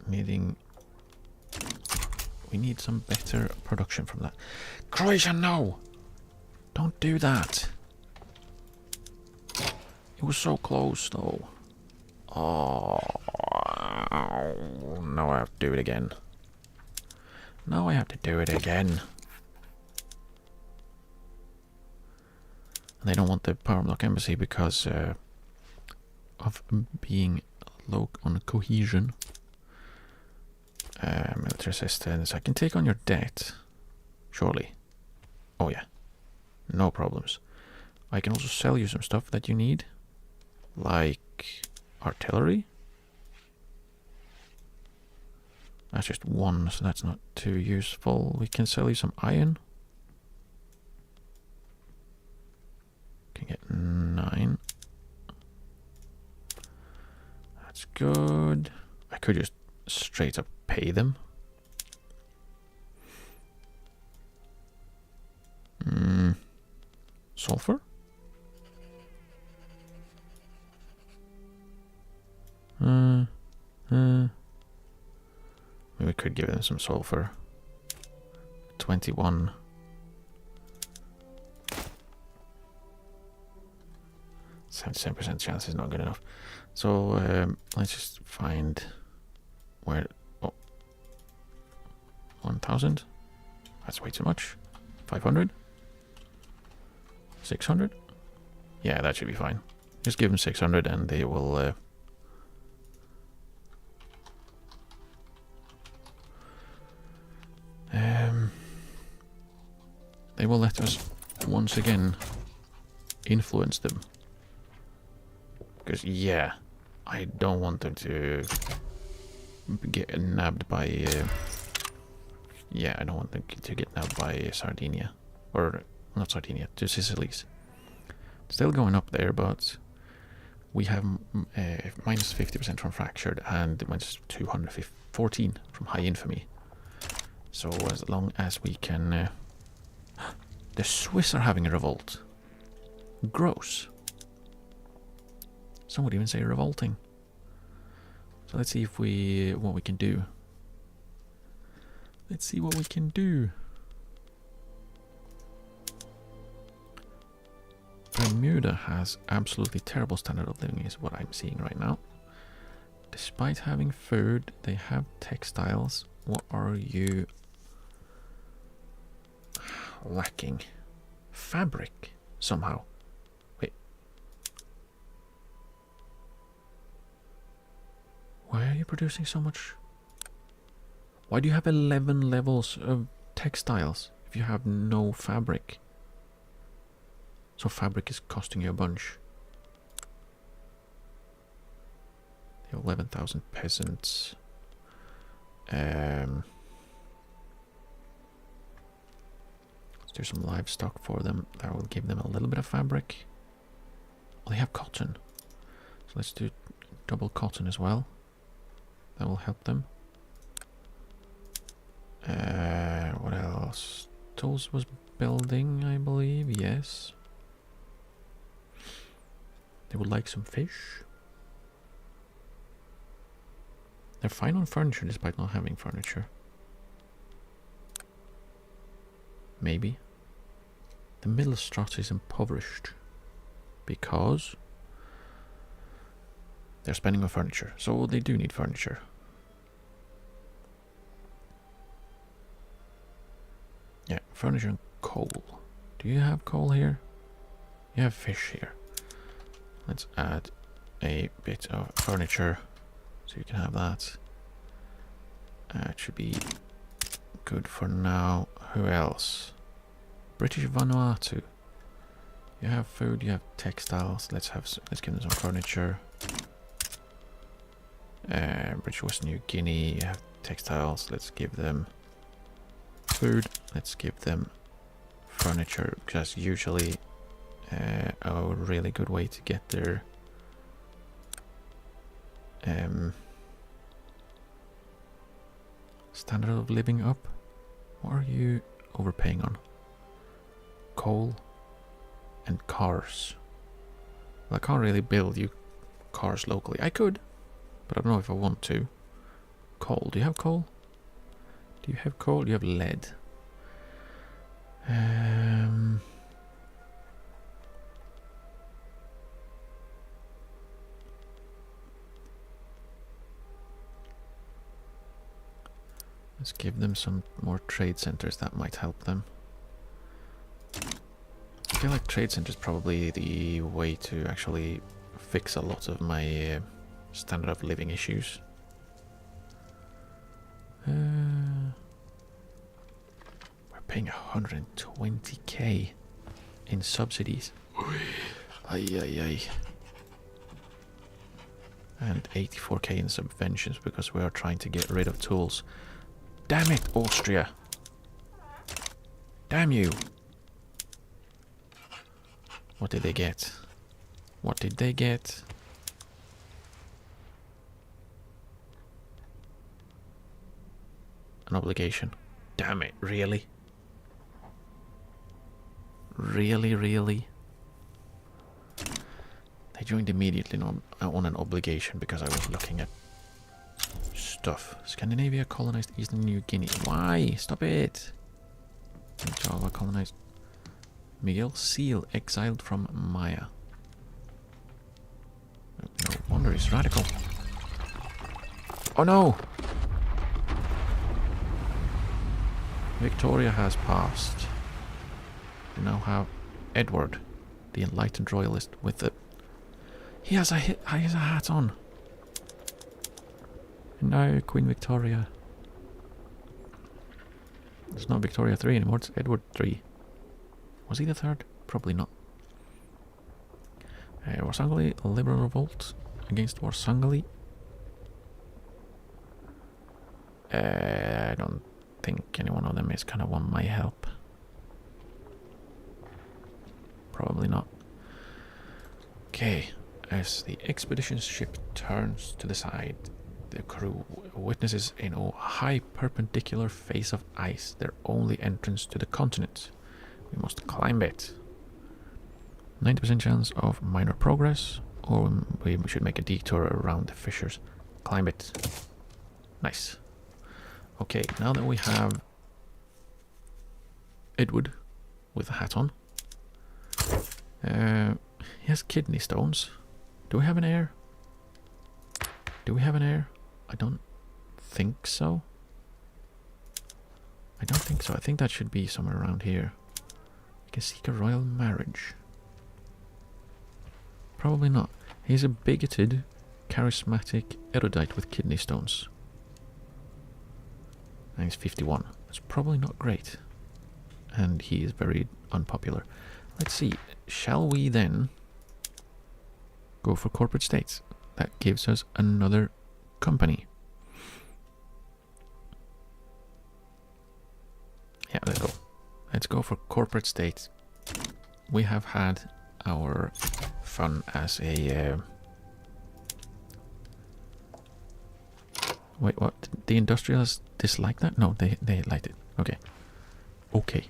we need some better production from that. Croatia, no! Don't do that. It was so close, though. Oh, now I have to do it again. Now I have to do it again. They don't want the Power Block Embassy because of being low on cohesion. Military assistance. I can take on your debt. Surely. Oh yeah. No problems. I can also sell you some stuff that you need. Like artillery. That's just one, so that's not too useful. We can sell you some iron. Can get 9. That's good. I could just straight up pay them. Sulfur? Maybe we could give them some sulfur. 21. 77% chance is not good enough. So let's just find where. Oh, 1,000. That's way too much. 500. 600. Yeah, that should be fine. Just give them 600 and they will. They will let us once again influence them. Because, yeah, I don't want them to get nabbed by... yeah, I don't want them to get nabbed by Sardinia. Or, not Sardinia, to Sicily's. Still going up there, but we have minus 50% from Fractured and minus 214 from High Infamy. So as long as we can... the Swiss are having a revolt. Gross. Some would even say revolting. So let's see if what we can do. Let's see what we can do. Bermuda has absolutely terrible standard of living is what I'm seeing right now. Despite having food, they have textiles. What are you lacking? Fabric, somehow. Wait. Why are you producing so much? Why do you have 11 levels of textiles if you have no fabric? So fabric is costing you a bunch. You have 11,000 peasants. Let's do some livestock for them. That will give them a little bit of fabric. Well, they have cotton. So let's do double cotton as well. That will help them. What else? Tools was building, I believe. Yes. They would like some fish. They're fine on furniture despite not having furniture. Maybe. The middle strata is impoverished because they're spending on furniture, so they do need furniture. Yeah, furniture and coal. Do you have coal here? You have fish here. Let's add a bit of furniture so you can have that. It should be good for now. Who else? British Vanuatu. You have food, you have textiles. Let's give them some furniture. British Western New Guinea. You have textiles. Let's give them food. Let's give them furniture, because that's usually a really good way to get their standard of living up. What are you overpaying on? Coal and cars. Well, I can't really build you cars locally. I could, but I don't know if I want to. Coal. Do you have coal? Do you have coal? You have lead. Let's give them some more trade centers. That might help them. I feel like trade center is probably the way to actually fix a lot of my standard of living issues. We're paying 120k in subsidies. Ay, ay, ay. And 84k in subventions because we are trying to get rid of tools. Damn it, Austria! Damn you! What did they get? What did they get? An obligation. Damn it, really? Really, really? They joined immediately on an obligation because I was looking at stuff. Scandinavia colonized Eastern New Guinea. Why? Stop it! Java colonized Miguel Seal, exiled from Maya. No wonder he's radical. Oh no! Victoria has passed. We now have Edward, the enlightened royalist, with the... He has a hat on. And now Queen Victoria. It's not Victoria 3 anymore, it's Edward 3. Was he the third? Probably not. Warsangli, a liberal revolt against Warsangli. I don't think any one of them is gonna want my help. Probably not. Okay, as the expedition ship turns to the side, the crew witnesses in a high perpendicular face of ice, their only entrance to the continent. We must climb it. 90% chance of minor progress, or we should make a detour around the fissures. Climb it. Nice. Okay, now that we have Edward with a hat on, he has kidney stones. Do we have an heir? Do we have an heir? I don't think so. I don't think so. I think that should be somewhere around here. You can seek a royal marriage. Probably not. He's a bigoted, charismatic erudite with kidney stones. And he's 51. That's probably not great. And he is very unpopular. Let's see. Shall we then go for corporate states? That gives us another company. Yeah, let's go. Let's go for corporate states. We have had our fun as a... Wait, what? Did the industrialists dislike that? No, they liked it. Okay. Okay.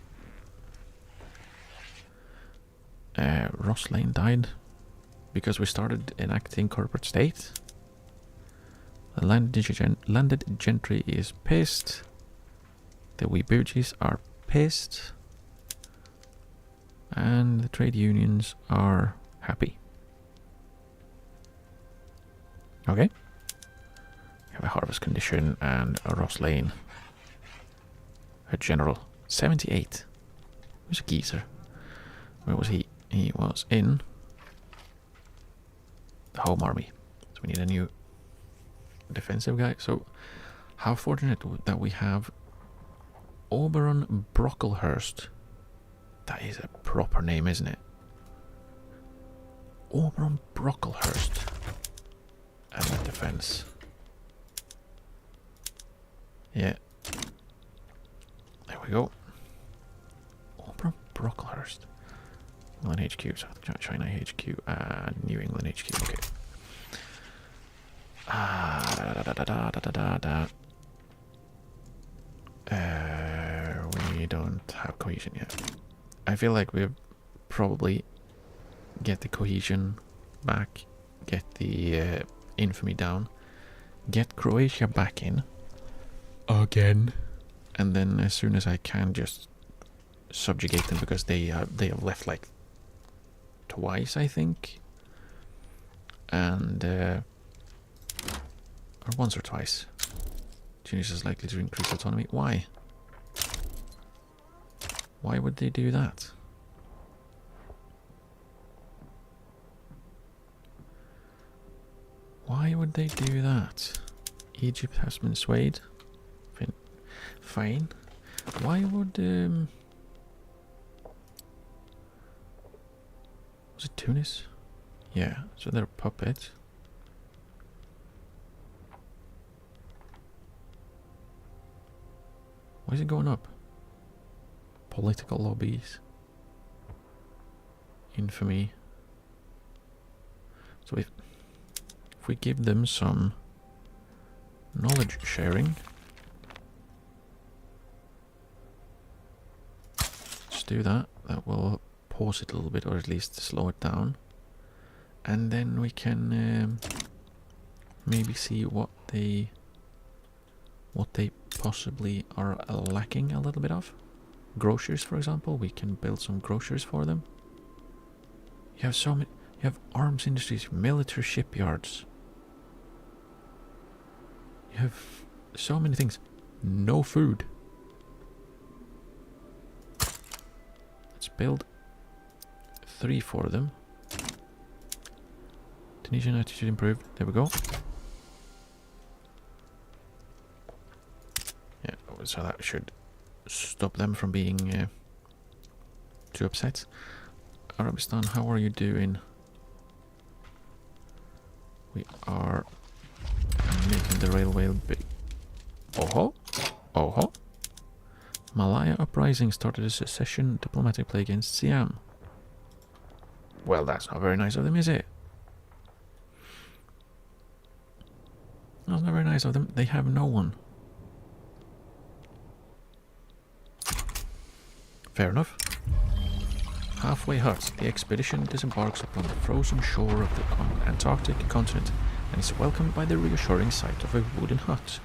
Roslane died because we started enacting corporate state. The landed gentry is pissed. The Weeboogies are pissed. And the trade unions are happy. Okay. We have a harvest condition and a Roslane. A general. 78. Who's a geezer? Where was he? He was in the home army. So we need a new defensive guy. So how fortunate that we have Oberon Brocklehurst. That is a proper name, isn't it? Oberon Brocklehurst. And the defense. Yeah. There we go. Oberon Brocklehurst. England HQ, South China HQ, and New England HQ. Okay. We don't have cohesion yet. I feel like we'll probably get the cohesion back, get the infamy down, get Croatia back in again, and then as soon as I can, just subjugate them because they have left like twice, I think, and or once or twice. Tunisia is likely to increase autonomy. Why? Why would they do that? Why would they do that? Egypt has been swayed. Fine. Why would was it Tunis? Yeah, so they're puppets. Why is it going up? Political lobbies. Infamy. So if we give them some knowledge sharing, just do that. That will pause it a little bit, or at least slow it down, and then we can maybe see what they possibly are lacking a little bit of. Groceries, for example. We can build some groceries for them. You have so many. You have arms industries, military shipyards. You have so many things. No food. Let's build 3 for them. Tunisian attitude improved. There we go. Yeah, so that should stop them from being too upset. Arabistan, how are you doing? We are making the railway big. Oh ho! Malaya uprising started a secession diplomatic play against Siam. Well, that's not very nice of them, is it? That's not very nice of them. They have no one. Fair enough. Halfway Hut. The expedition disembarks upon the frozen shore of the Antarctic continent and is welcomed by the reassuring sight of a wooden hut.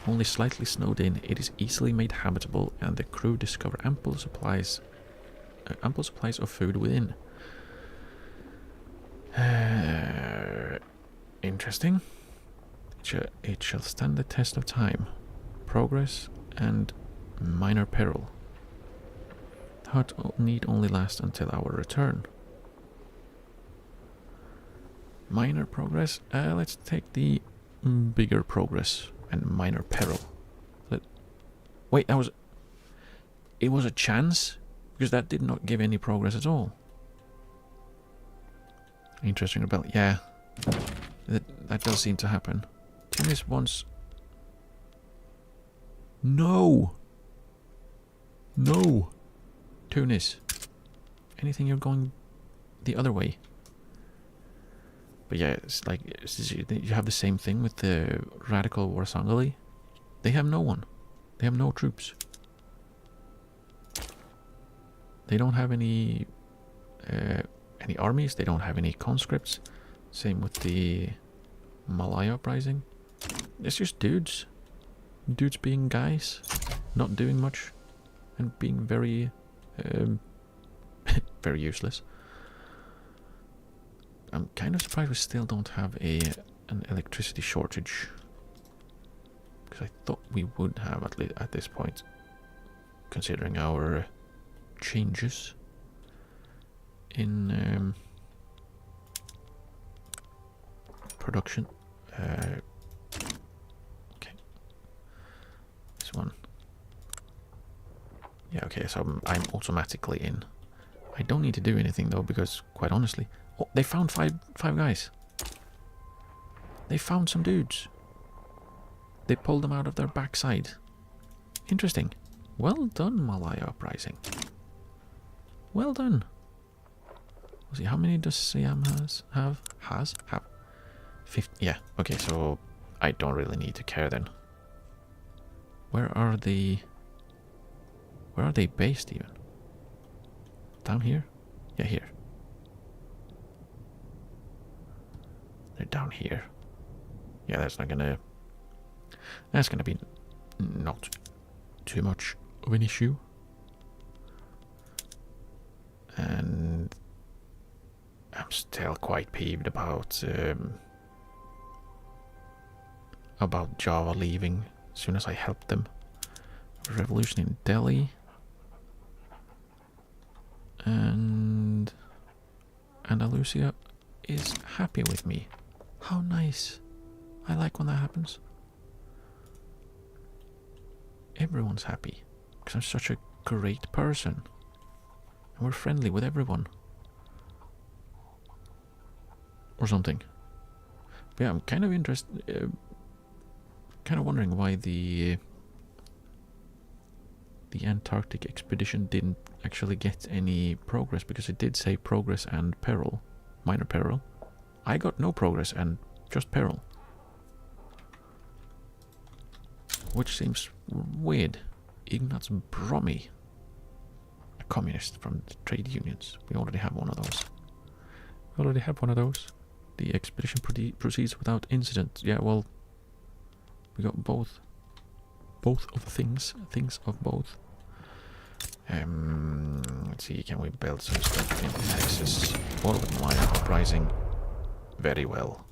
Only slightly snowed in, it is easily made habitable, and the crew discover ample supplies of food within. Interesting. It shall stand the test of time, progress, and minor peril. The hut need only last until our return. Minor progress? Let's take the bigger progress and minor peril. Wait, that was... It was a chance? Because that did not give any progress at all. Interesting rebellion. Yeah. That does seem to happen. Tunis wants... No! No! Tunis. Anything, you're going the other way. But yeah, it's like... you have the same thing with the radical Warsangali. They have no one. They have no troops. They don't have any any armies. They don't have any conscripts. Same with the Malay uprising. It's just dudes. Dudes being guys, not doing much, and being very, very useless. I'm kind of surprised we still don't have an electricity shortage, because I thought we would have at this point, considering our changes in production. Okay, this one. Yeah, okay, so I'm automatically in. I don't need to do anything though, because quite honestly, oh, they found five guys. They found some dudes. They pulled them out of their backside. Interesting. Well done, Malaya Uprising. Well done. Let's see, how many does Siam have? 50. Yeah, okay, so I don't really need to care then. Where are they based even? Down here? Yeah, here. They're down here. Yeah, that's gonna be not too much of an issue. And I'm still quite peeved about Java leaving as soon as I helped them. Revolution in Delhi. And Andalusia is happy with me. How nice. I like when that happens. Everyone's happy because I'm such a great person. And we're friendly with everyone. Or something. But yeah, I'm kind of interested, kind of wondering why the Antarctic expedition didn't actually get any progress, because it did say progress and peril, minor peril. I got no progress and just peril, which seems weird. Ignaz Bromy, a communist from the trade unions. We already have one of those. The expedition proceeds without incident. Yeah, well, we got both of the things of both. Let's see, can we build some stuff in Texas? Or with my uprising? Very well.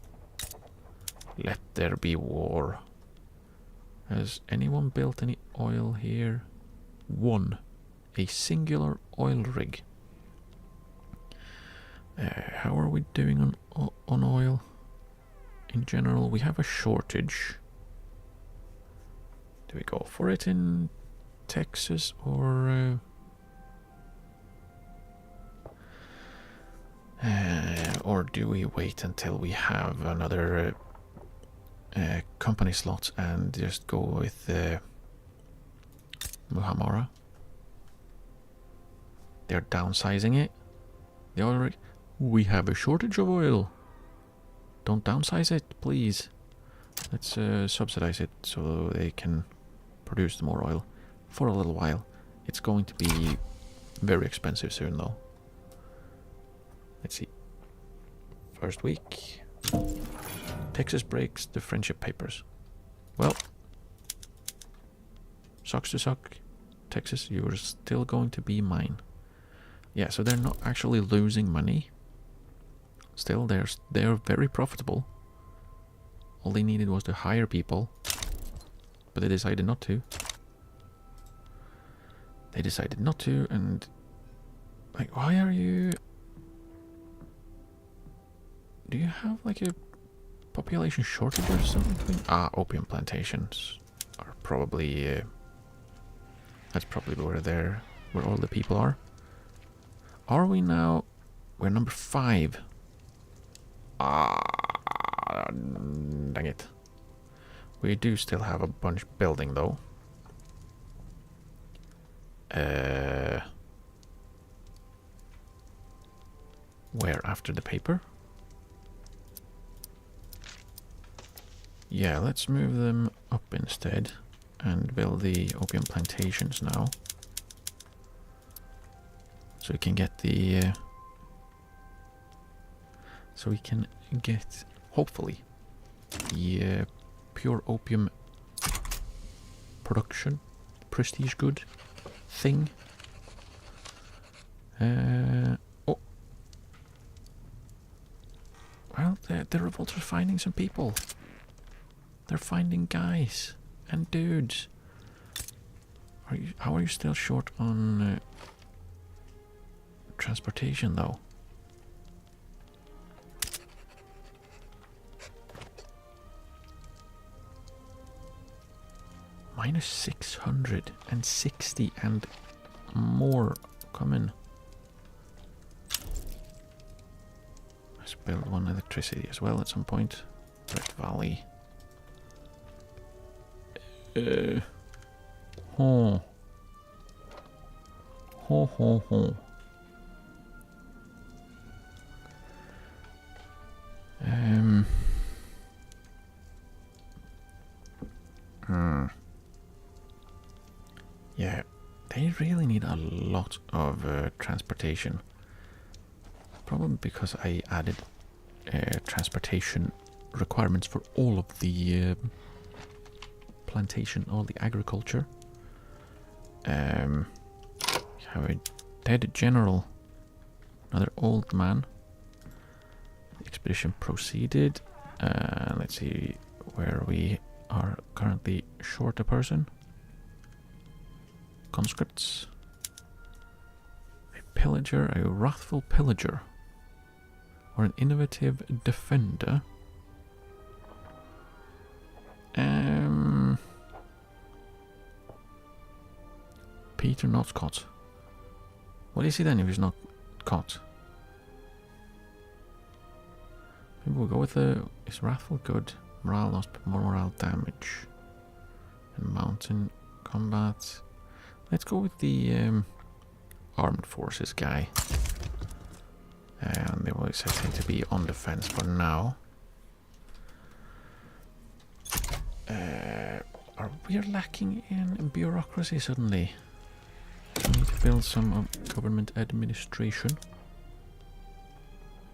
Let there be war. Has anyone built any oil here? One. A singular oil rig. How are we doing on oil? In general, we have a shortage. Do we go for it in Texas or do we wait until we have another company slot and just go with Muhammara? They're downsizing it. They already. We have a shortage of oil. Don't downsize it, please. Let's subsidize it so they can produce more oil for a little while. It's going to be very expensive soon, though. Let's see. First week. Texas breaks the friendship papers. Well, sucks to suck. Texas, you're still going to be mine. Yeah, so they're not actually losing money. Still, they're very profitable. All they needed was to hire people, but they decided not to. And like, why are you? Do you have like a population shortage or something? Ah, opium plantations are probably. That's probably where all the people are. Are we now? We're number 5. Ah, dang it. We do still have a bunch building though. Where after the paper? Yeah, let's move them up instead and build the opium plantations now. So we can get the so we can get, hopefully, the pure opium production, prestige good thing. Oh. Well, the revolters are finding some people. They're finding guys and dudes. How are you still short on transportation, though? Minus 660 and more coming. Let's build one electricity as well at some point. Red Valley. Ho ho ho. Yeah, they really need a lot of transportation. Probably because I added transportation requirements for all of the plantation, all the agriculture. Have a dead general, another old man. Expedition proceeded. Let's see where we are currently short a person. Conscripts. A pillager, a wrathful pillager. Or an innovative defender. Peter Northcott. What is he then if he's not caught? Maybe we'll go with is wrathful good? Morale lost, but more morale damage. And mountain combat. Let's go with the armed forces guy. And they will seem to be on defense for now. Are we lacking in bureaucracy suddenly? We need to build some government administration.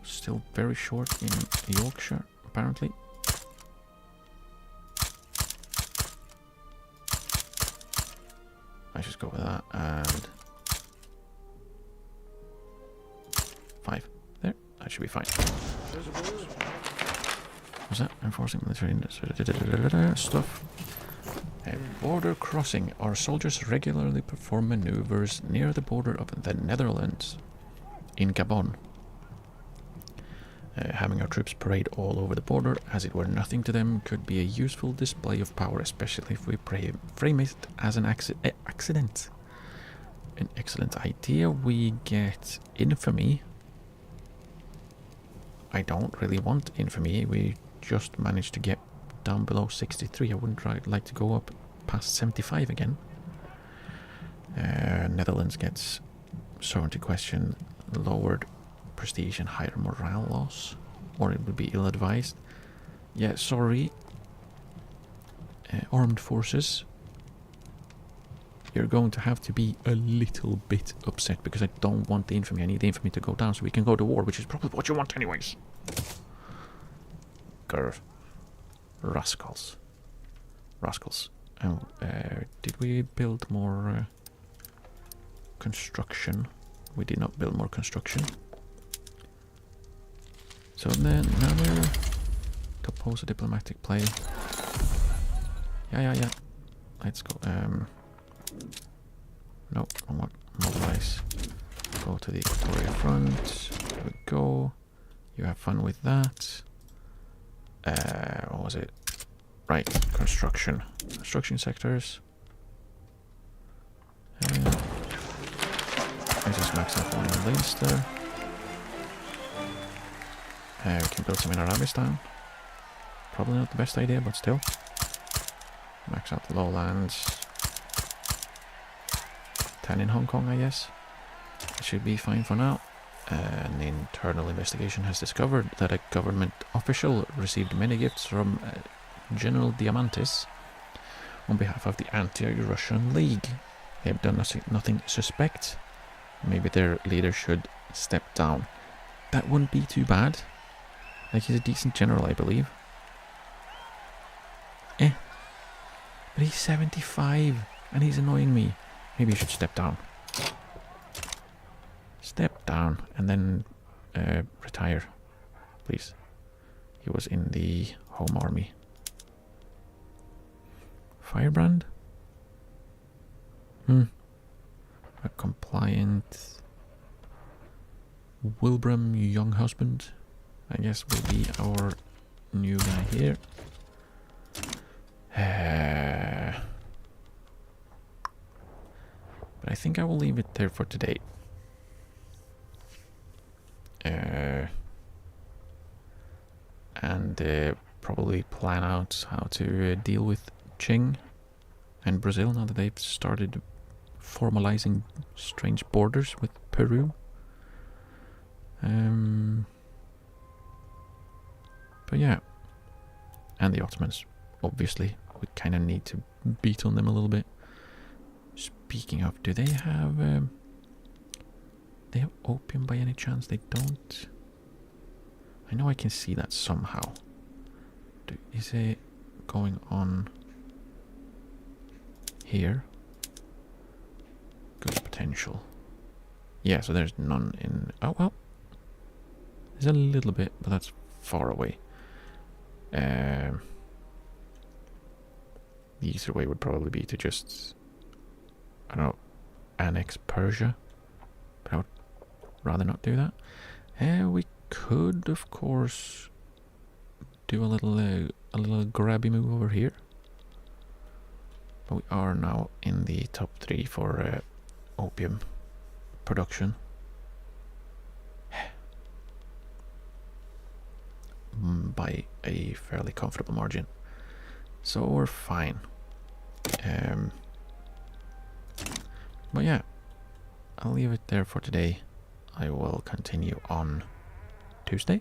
Still very short in Yorkshire, apparently. I just go with that and 5. There, that should be fine. Was that enforcing military stuff? Border crossing. Our soldiers regularly perform maneuvers near the border of the Netherlands in Gabon. Having our troops parade all over the border as it were nothing to them could be a useful display of power, especially if we frame it as an accident. An excellent idea. We get infamy. I don't really want infamy. We just managed to get down below 63. I wouldn't like to go up past 75 again. Netherlands gets sovereignty question lowered, prestige and higher morale loss, or it would be ill-advised. Yeah, sorry. Armed forces, you're going to have to be a little bit upset because I don't want the infamy. I need the infamy to go down so we can go to war, which is probably what you want anyways. Grr. Rascals. Oh, did we build more construction? We did not build more construction. So then another to pose a diplomatic play. Yeah. Let's go. No, I want mobilize. Go to the Equatorial Front. There we go. You have fun with that. What was it? Right, construction sectors. I just max out one in Leinster. We can build some in Arabistan. Probably not the best idea, but still. Max out the lowlands. 10 in Hong Kong, I guess. It should be fine for now. An internal investigation has discovered that a government official received many gifts from General Diamantis on behalf of the Anti-Russian League. They have done nothing suspect. Maybe their leader should step down. That wouldn't be too bad. Like, he's a decent general, I believe. But he's 75 and he's annoying me. Maybe you should step down. Step down and then retire, please. He was in the home army. Firebrand? A compliant Wilbraham young husband, I guess, will be our new guy here. But I think I will leave it there for today. And probably plan out how to deal with Qing and Brazil now that they've started formalizing strange borders with Peru. But yeah, and the Ottomans, obviously, we kind of need to beat on them a little bit. Speaking of, do they have opium by any chance? They don't. I know I can see that somehow. Is it going on here? Good potential. Yeah, so there's none in... Oh, well. There's a little bit, but that's far away. The easier way would probably be to just, I don't know, annex Persia. But I would rather not do that. We could, of course, do a little grabby move over here. But we are now in the top 3 for opium production. By a fairly comfortable margin. So we're fine. But yeah, I'll leave it there for today. I will continue on Tuesday,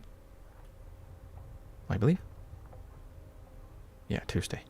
I believe. Yeah, Tuesday.